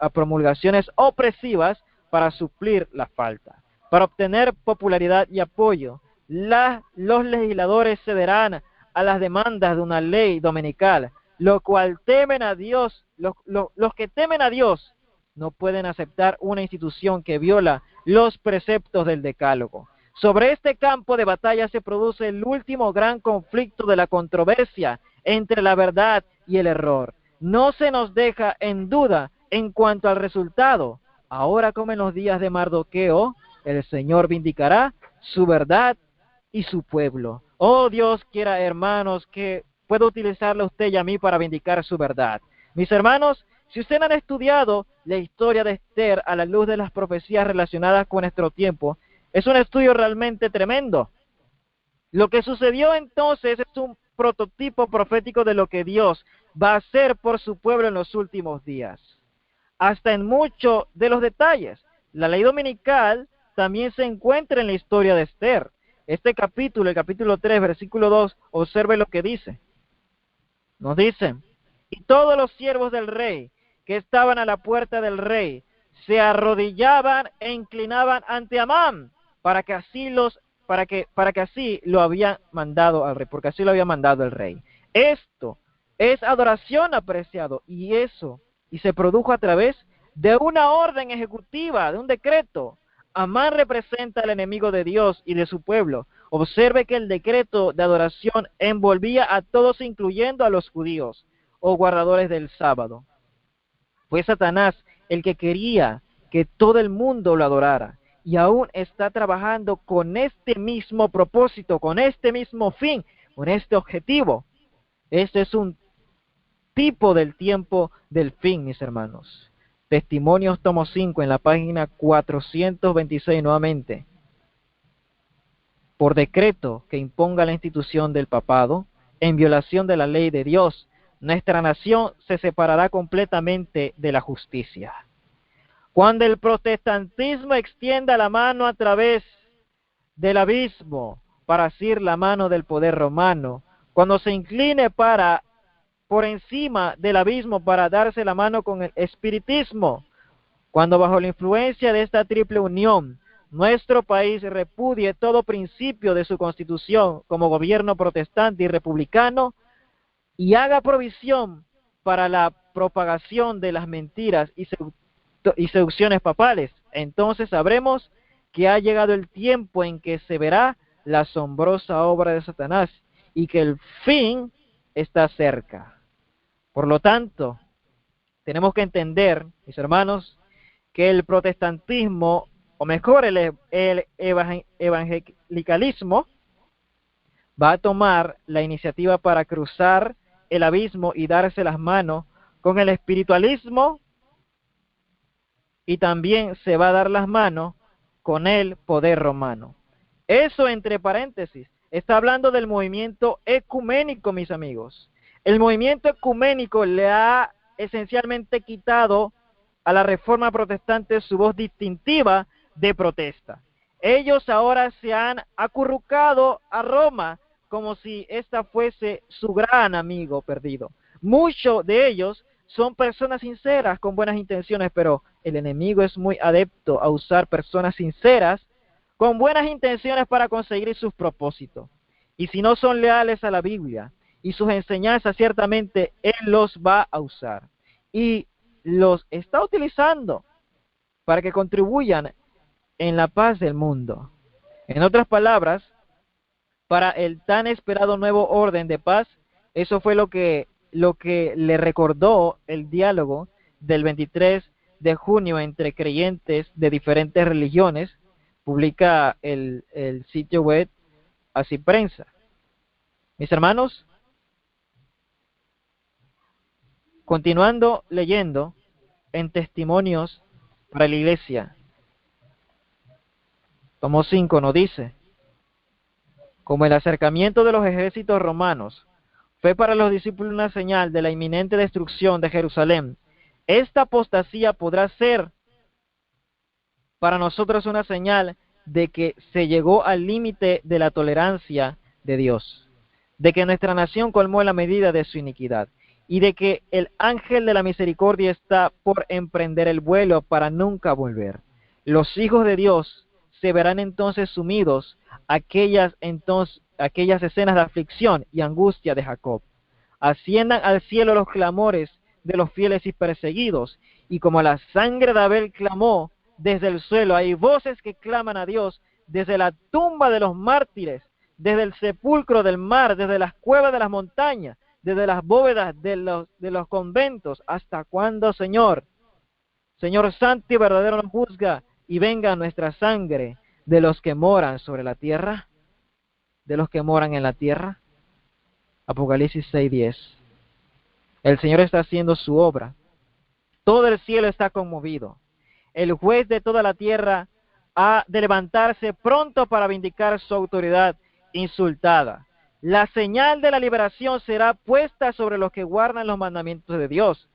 a promulgaciones opresivas para suplir la falta. Para obtener popularidad y apoyo, los legisladores cederán a las demandas de una ley dominical, lo cual temen a Dios. Los que temen a Dios no pueden aceptar una institución que viola los preceptos del Decálogo. Sobre este campo de batalla se produce el último gran conflicto de la controversia entre la verdad y el error. No se nos deja en duda en cuanto al resultado. Ahora, como en los días de Mardoqueo, el Señor vindicará su verdad y su pueblo. Oh Dios, quiera, hermanos, que pueda utilizarle a usted y a mí para vindicar su verdad. Mis hermanos, si ustedes han estudiado la historia de Esther a la luz de las profecías relacionadas con nuestro tiempo, es un estudio realmente tremendo. Lo que sucedió entonces es un prototipo profético de lo que Dios va a hacer por su pueblo en los últimos días. Hasta en muchos de los detalles. La ley dominical también se encuentra en la historia de Esther. Este capítulo, el capítulo 3, versículo 2, observe lo que dice. Nos dice, y todos los siervos del rey que estaban a la puerta del rey se arrodillaban e inclinaban ante Amán, para que así lo había mandado al rey, porque así lo había mandado el rey. Esto es adoración, apreciado, y se produjo a través de una orden ejecutiva, de un decreto. Amán representa al enemigo de Dios y de su pueblo. Observe que el decreto de adoración envolvía a todos, incluyendo a los judíos o guardadores del sábado. Fue Satanás el que quería que todo el mundo lo adorara, y aún está trabajando con este mismo propósito, con este mismo fin, con este objetivo. Este es un tipo del tiempo del fin, mis hermanos. Testimonios tomo 5 en la página 426 nuevamente. Por decreto que imponga la institución del papado, en violación de la ley de Dios, nuestra nación se separará completamente de la justicia. Cuando el protestantismo extienda la mano a través del abismo para asir la mano del poder romano, cuando se incline por encima del abismo para darse la mano con el espiritismo, cuando bajo la influencia de esta triple unión nuestro país repudie todo principio de su constitución como gobierno protestante y republicano y haga provisión para la propagación de las mentiras y seducciones papales, entonces sabremos que ha llegado el tiempo en que se verá la asombrosa obra de Satanás y que el fin está cerca. Por lo tanto, tenemos que entender, mis hermanos, que el protestantismo, o mejor, el evangelicalismo, va a tomar la iniciativa para cruzar el abismo y darse las manos con el espiritualismo, y también se va a dar las manos con el poder romano. Eso, entre paréntesis, está hablando del movimiento ecuménico, mis amigos. El movimiento ecuménico le ha esencialmente quitado a la Reforma Protestante su voz distintiva de protesta. Ellos ahora se han acurrucado a Roma como si ésta fuese su gran amigo perdido. Muchos de ellos son personas sinceras con buenas intenciones, pero el enemigo es muy adepto a usar personas sinceras con buenas intenciones para conseguir sus propósitos. Y si no son leales a la Biblia y sus enseñanzas, ciertamente Él los va a usar. Y los está utilizando para que contribuyan en la paz del mundo. En otras palabras, para el tan esperado nuevo orden de paz, eso fue lo que le recordó el diálogo del 23 de junio entre creyentes de diferentes religiones, publica el sitio web Así Prensa. Mis hermanos, continuando leyendo en Testimonios para la Iglesia, tomo 5 nos dice: como el acercamiento de los ejércitos romanos fue para los discípulos una señal de la inminente destrucción de Jerusalén, esta apostasía podrá ser para nosotros una señal de que se llegó al límite de la tolerancia de Dios, de que nuestra nación colmó la medida de su iniquidad, y de que el ángel de la misericordia está por emprender el vuelo para nunca volver. Los hijos de Dios se verán entonces sumidos a aquellas escenas de aflicción y angustia de Jacob. Asciendan al cielo los clamores de los fieles y perseguidos, y como la sangre de Abel clamó desde el suelo, hay voces que claman a Dios desde la tumba de los mártires, desde el sepulcro del mar, desde las cuevas de las montañas, desde las bóvedas de los conventos. ¿Hasta cuándo, Señor? Señor santo y verdadero, nos juzga y venga nuestra sangre de los que moran sobre la tierra, de los que moran en la tierra. Apocalipsis 6:10. El Señor está haciendo su obra. Todo el cielo está conmovido. El juez de toda la tierra ha de levantarse pronto para vindicar su autoridad insultada. La señal de la liberación será puesta sobre los que guardan los mandamientos de Dios,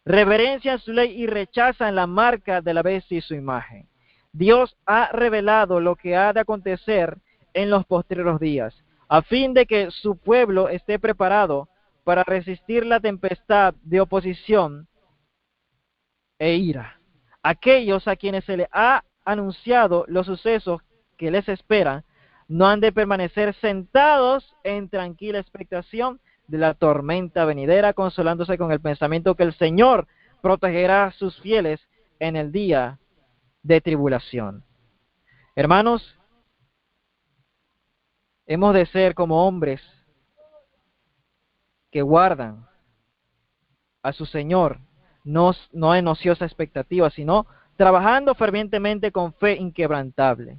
reverencian su ley y rechazan la marca de la bestia y su imagen. Dios ha revelado lo que ha de acontecer en los postreros días, a fin de que su pueblo esté preparado para resistir la tempestad de oposición e ira. Aquellos a quienes se les ha anunciado los sucesos que les esperan, no han de permanecer sentados en tranquila expectación de la tormenta venidera, consolándose con el pensamiento que el Señor protegerá a sus fieles en el día de tribulación. Hermanos, hemos de ser como hombres que guardan a su Señor, no en ociosa expectativa, sino trabajando fervientemente con fe inquebrantable.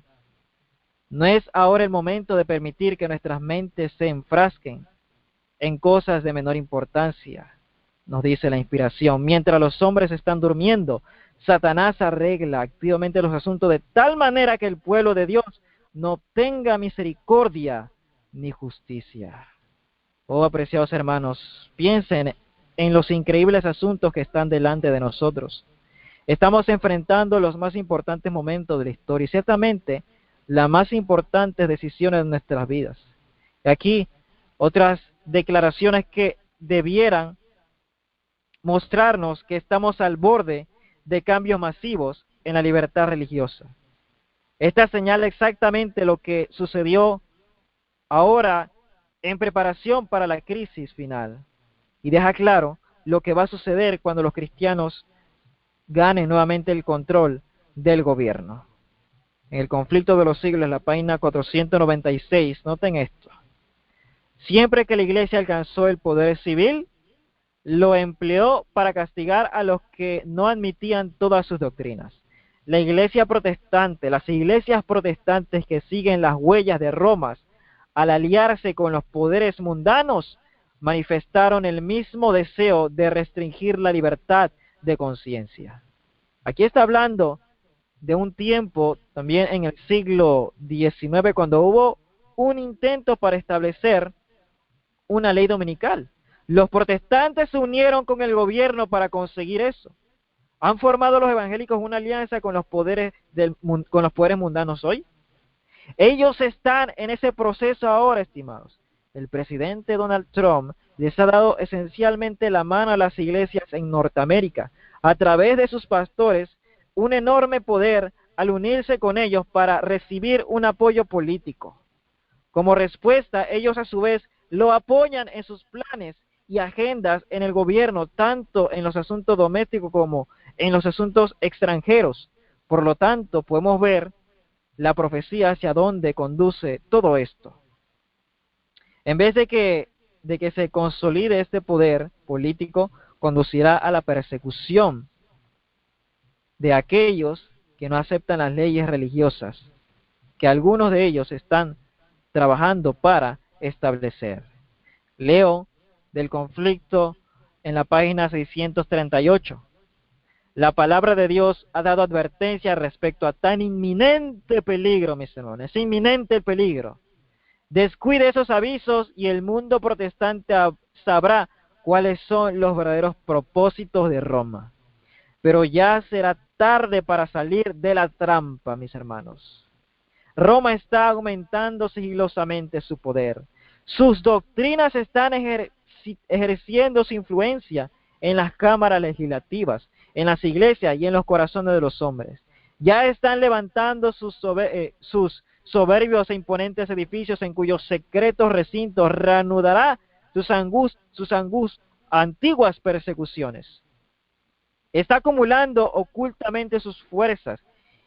No es ahora el momento de permitir que nuestras mentes se enfrasquen en cosas de menor importancia, nos dice la inspiración. Mientras los hombres están durmiendo, Satanás arregla activamente los asuntos de tal manera que el pueblo de Dios no tenga misericordia ni justicia. Oh, apreciados hermanos, piensen en los increíbles asuntos que están delante de nosotros. Estamos enfrentando los más importantes momentos de la historia y ciertamente las más importantes decisiones de nuestras vidas. Y aquí otras declaraciones que debieran mostrarnos que estamos al borde de cambios masivos en la libertad religiosa. Esta señala exactamente lo que sucedió ahora en preparación para la crisis final y deja claro lo que va a suceder cuando los cristianos ganen nuevamente el control del gobierno. En el conflicto de los siglos, la página 496, noten esto. Siempre que la iglesia alcanzó el poder civil, lo empleó para castigar a los que no admitían todas sus doctrinas. La iglesia protestante, las iglesias protestantes que siguen las huellas de Roma, al aliarse con los poderes mundanos, manifestaron el mismo deseo de restringir la libertad de conciencia. Aquí está hablando de un tiempo, también en el siglo XIX, cuando hubo un intento para establecer una ley dominical. Los protestantes se unieron con el gobierno para conseguir eso. ¿Han formado los evangélicos una alianza con los poderes mundanos hoy? Ellos están en ese proceso ahora, estimados. El presidente Donald Trump les ha dado esencialmente la mano a las iglesias en Norteamérica, a través de sus pastores, un enorme poder al unirse con ellos para recibir un apoyo político. Como respuesta, ellos a su vez lo apoyan en sus planes y agendas en el gobierno, tanto en los asuntos domésticos como en los asuntos extranjeros. Por lo tanto, podemos ver la profecía hacia dónde conduce todo esto. En vez de que se consolide este poder político, conducirá a la persecución de aquellos que no aceptan las leyes religiosas, que algunos de ellos están trabajando para establecer. Leo del conflicto en la página 638. La palabra de Dios ha dado advertencia respecto a tan inminente peligro, mis hermanos. Es inminente el peligro. Descuide esos avisos y el mundo protestante sabrá cuáles son los verdaderos propósitos de Roma. Pero ya será tarde para salir de la trampa, mis hermanos. Roma está aumentando sigilosamente su poder. Sus doctrinas están ejerciendo su influencia en las cámaras legislativas, en las iglesias y en los corazones de los hombres. Ya están levantando sus soberbios e imponentes edificios en cuyos secretos recintos reanudará sus antiguas persecuciones. Está acumulando ocultamente sus fuerzas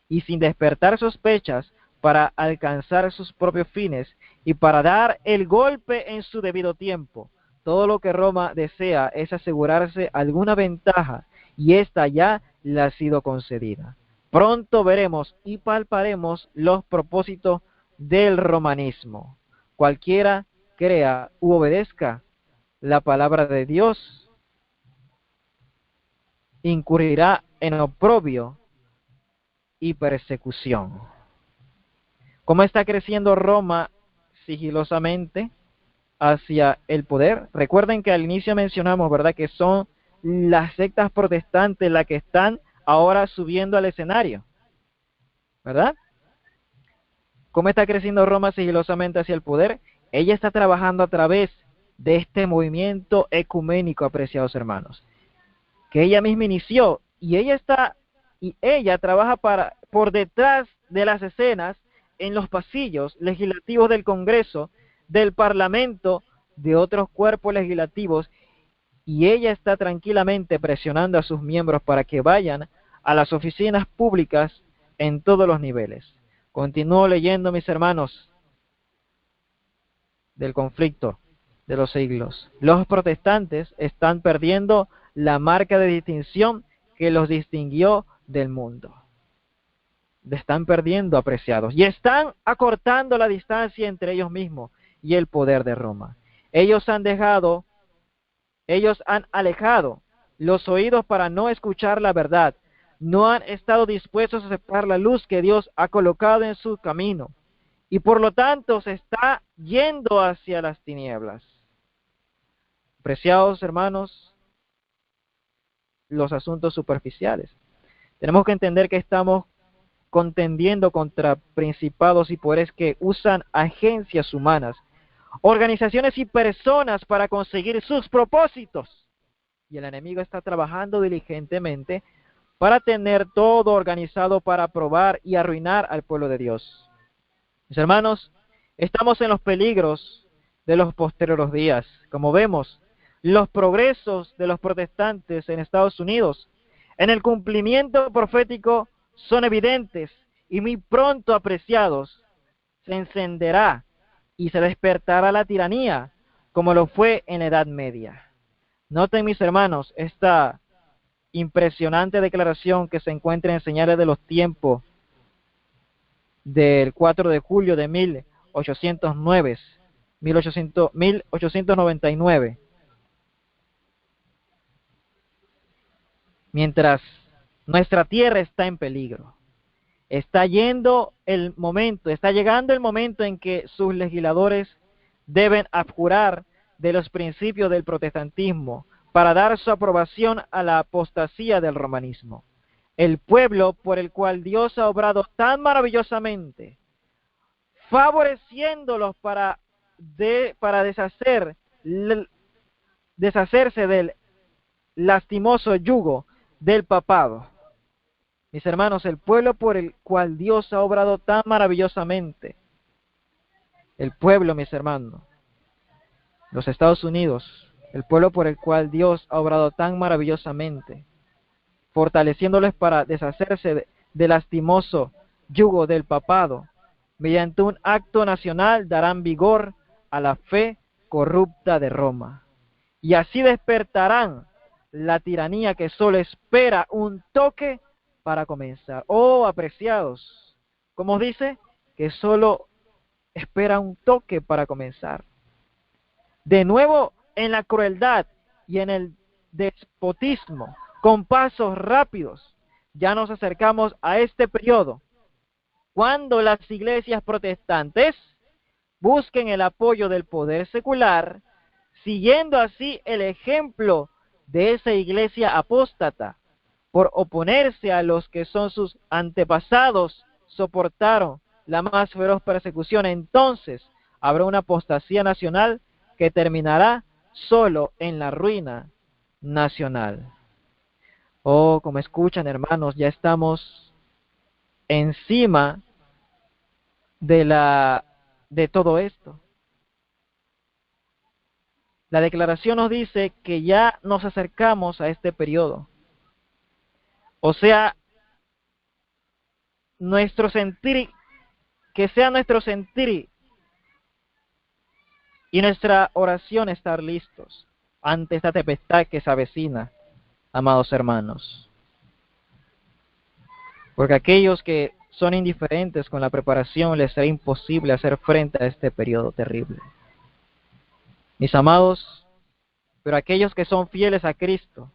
y sin despertar sospechas para alcanzar sus propios fines y para dar el golpe en su debido tiempo. Todo lo que Roma desea es asegurarse alguna ventaja y esta ya le ha sido concedida. Pronto veremos y palparemos los propósitos del romanismo. Cualquiera crea u obedezca la palabra de Dios incurrirá en oprobio y persecución. ¿Cómo está creciendo Roma sigilosamente hacia el poder? Recuerden que al inicio mencionamos, ¿verdad?, que son las sectas protestantes las que están ahora subiendo al escenario, ¿verdad? ¿Cómo está creciendo Roma sigilosamente hacia el poder? Ella está trabajando a través de este movimiento ecuménico, apreciados hermanos, que ella misma inició, y ella trabaja por detrás de las escenas, en los pasillos legislativos del Congreso, del Parlamento, de otros cuerpos legislativos, y ella está tranquilamente presionando a sus miembros para que vayan a las oficinas públicas en todos los niveles. Continúo leyendo, mis hermanos, del conflicto de los siglos. Los protestantes están perdiendo la marca de distinción que los distinguió del mundo. Están perdiendo, apreciados, y están acortando la distancia entre ellos mismos y el poder de Roma. Ellos han alejado los oídos para no escuchar la verdad. No han estado dispuestos a aceptar la luz que Dios ha colocado en su camino, y por lo tanto se está yendo hacia las tinieblas. Apreciados hermanos, los asuntos superficiales. Tenemos que entender que estamos contendiendo contra principados y poderes que usan agencias humanas, organizaciones y personas para conseguir sus propósitos. Y el enemigo está trabajando diligentemente para tener todo organizado para probar y arruinar al pueblo de Dios. Mis hermanos, estamos en los peligros de los posteriores días. Como vemos, los progresos de los protestantes en Estados Unidos en el cumplimiento profético son evidentes y muy pronto apreciados. Se encenderá y se despertará la tiranía, como lo fue en la Edad Media. Noten, mis hermanos, esta impresionante declaración que se encuentra en Señales de los Tiempos del 4 de julio de 1899. Mientras nuestra tierra está en peligro, está llegando el momento en que sus legisladores deben abjurar de los principios del protestantismo para dar su aprobación a la apostasía del romanismo. El pueblo por el cual Dios ha obrado tan maravillosamente, favoreciéndolos para deshacerse del lastimoso yugo del papado. Mis hermanos, el pueblo por el cual Dios ha obrado tan maravillosamente, el pueblo, mis hermanos, los Estados Unidos, el pueblo por el cual Dios ha obrado tan maravillosamente, fortaleciéndoles para deshacerse del lastimoso yugo del papado, mediante un acto nacional darán vigor a la fe corrupta de Roma. Y así despertarán la tiranía que solo espera un toque para comenzar. Oh, apreciados, como dice, que solo espera un toque para comenzar. De nuevo en la crueldad y en el despotismo, con pasos rápidos, ya nos acercamos a este periodo, cuando las iglesias protestantes busquen el apoyo del poder secular, siguiendo así el ejemplo de esa iglesia apóstata, por oponerse a los que son sus antepasados, soportaron la más feroz persecución. Entonces habrá una apostasía nacional que terminará solo en la ruina nacional. Oh, como escuchan, hermanos, ya estamos encima de todo esto. La declaración nos dice que ya nos acercamos a este periodo. O sea, nuestro sentir, que sea nuestro sentir y nuestra oración estar listos ante esta tempestad que se avecina, amados hermanos. Porque aquellos que son indiferentes con la preparación les será imposible hacer frente a este periodo terrible. Mis amados, pero aquellos que son fieles a Cristo,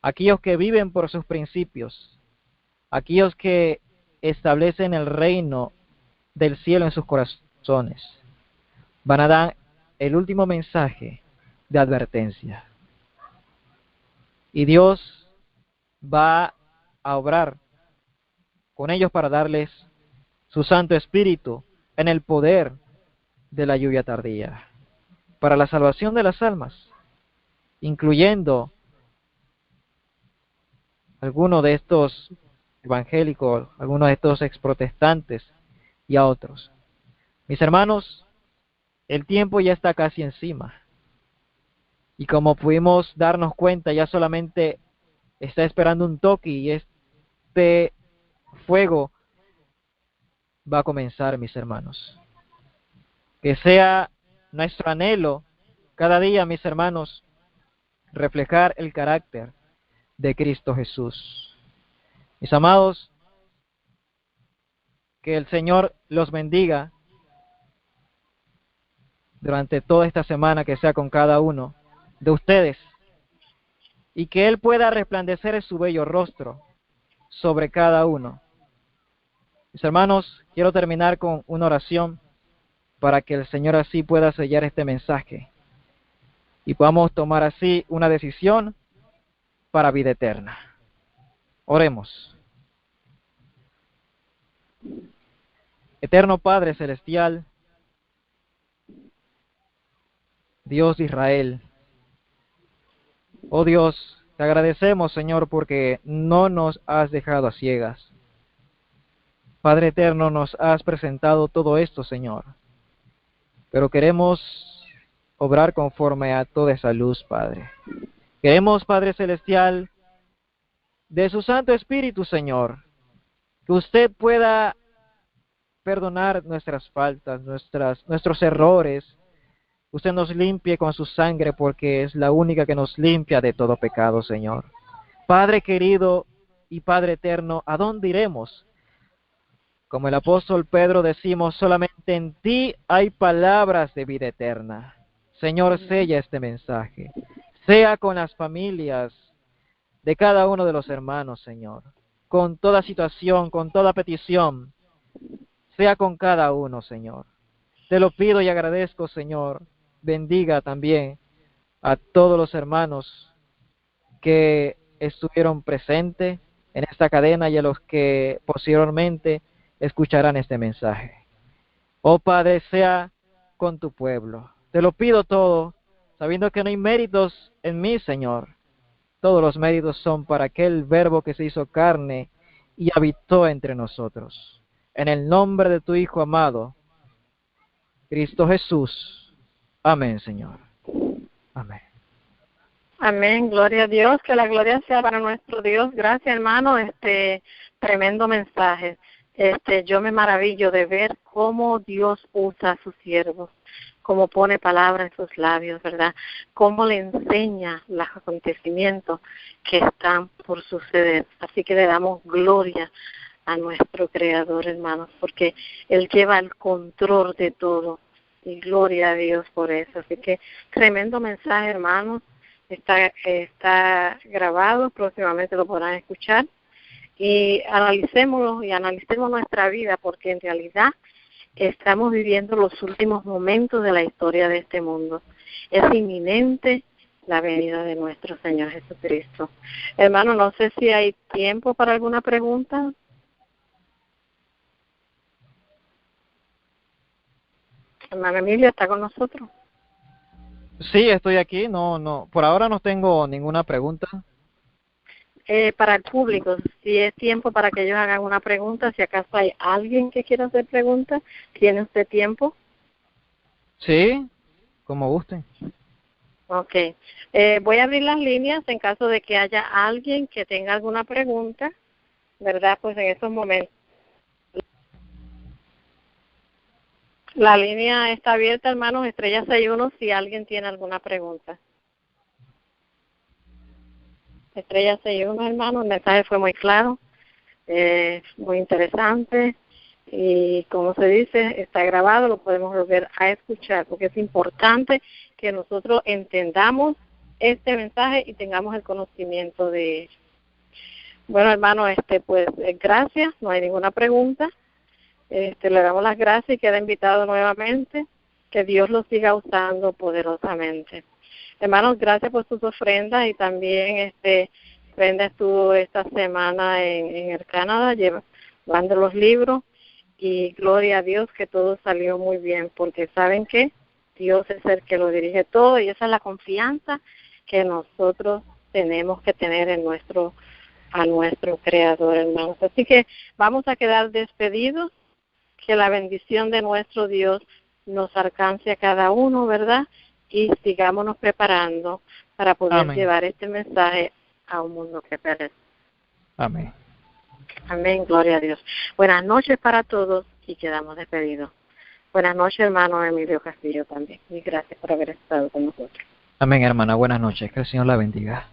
aquellos que viven por sus principios, aquellos que establecen el reino del cielo en sus corazones, van a dar el último mensaje de advertencia. Y Dios va a obrar con ellos para darles su Santo Espíritu en el poder de la lluvia tardía, para la salvación de las almas, incluyendo algunos de estos evangélicos, algunos de estos exprotestantes y a otros. Mis hermanos, el tiempo ya está casi encima. Y como pudimos darnos cuenta, ya solamente está esperando un toque y este fuego va a comenzar, mis hermanos. Que sea nuestro anhelo cada día, mis hermanos, reflejar el carácter de Cristo Jesús. Mis amados, que el Señor los bendiga durante toda esta semana, que sea con cada uno de ustedes, y que Él pueda resplandecer su bello rostro sobre cada uno. Mis hermanos, quiero terminar con una oración para que el Señor así pueda sellar este mensaje y podamos tomar así una decisión para vida eterna. Oremos. Eterno Padre Celestial, Dios de Israel, oh Dios, Te agradecemos, Señor, porque no nos has dejado a ciegas. Padre eterno, nos has presentado todo esto, Señor. Pero queremos obrar conforme a toda esa luz, Padre. Queremos, Padre Celestial, de su Santo Espíritu, Señor, que usted pueda perdonar nuestras faltas, nuestros errores. Usted nos limpie con su sangre porque es la única que nos limpia de todo pecado, Señor. Padre querido y Padre eterno, ¿a dónde iremos? Como el apóstol Pedro decimos, solamente en ti hay palabras de vida eterna. Señor, sella este mensaje. Sea con las familias de cada uno de los hermanos, Señor. Con toda situación, con toda petición. Sea con cada uno, Señor. Te lo pido y agradezco, Señor. Bendiga también a todos los hermanos que estuvieron presentes en esta cadena y a los que posteriormente escucharán este mensaje. Oh Padre, sea con tu pueblo. Te lo pido todo, sabiendo que no hay méritos en mí, Señor. Todos los méritos son para aquel verbo que se hizo carne y habitó entre nosotros. En el nombre de tu Hijo amado, Cristo Jesús. Amén, Señor. Amén. Amén, gloria a Dios, que la gloria sea para nuestro Dios. Gracias, hermano, tremendo mensaje. Yo me maravillo de ver cómo Dios usa a sus siervos, cómo pone palabras en sus labios, ¿verdad? Cómo le enseña los acontecimientos que están por suceder. Así que le damos gloria a nuestro Creador, hermanos, porque Él lleva el control de todo. Y gloria a Dios por eso. Así que tremendo mensaje, hermanos. Está grabado, próximamente lo podrán escuchar. Y analicémoslo y analicemos nuestra vida, porque en realidad estamos viviendo los últimos momentos de la historia de este mundo. Es inminente la venida de nuestro Señor Jesucristo. Hermano, no sé si hay tiempo para alguna pregunta. Hermana Emilia, ¿está con nosotros? Sí, estoy aquí. Por ahora no tengo ninguna pregunta. Para el público, si es tiempo para que ellos hagan una pregunta, si acaso hay alguien que quiera hacer preguntas, ¿tiene usted tiempo? Sí, como gusten. Ok. Voy a abrir las líneas en caso de que haya alguien que tenga alguna pregunta, ¿verdad? Pues en estos momentos. La línea está abierta, hermanos, estrella 61, si alguien tiene alguna pregunta. Estrella 61, hermanos, el mensaje fue muy claro, muy interesante, y como se dice, está grabado, lo podemos volver a escuchar, porque es importante que nosotros entendamos este mensaje y tengamos el conocimiento de él. Bueno, hermanos, pues gracias, no hay ninguna pregunta. Le damos las gracias y queda invitado nuevamente. Que Dios lo siga usando poderosamente. Hermanos, gracias por sus ofrendas y también Brenda estuvo esta semana en el Canadá llevando los libros y gloria a Dios que todo salió muy bien, porque saben que Dios es el que lo dirige todo y esa es la confianza que nosotros tenemos que tener a nuestro Creador, hermanos. Así que vamos a quedar despedidos. Que la bendición de nuestro Dios nos alcance a cada uno, ¿verdad? Y sigámonos preparando para poder llevar este mensaje a un mundo que perece. Amén. Amén, gloria a Dios. Buenas noches para todos y quedamos despedidos. Buenas noches, hermano Emilio Castillo también. Y gracias por haber estado con nosotros. Amén, hermana. Buenas noches. Que el Señor la bendiga.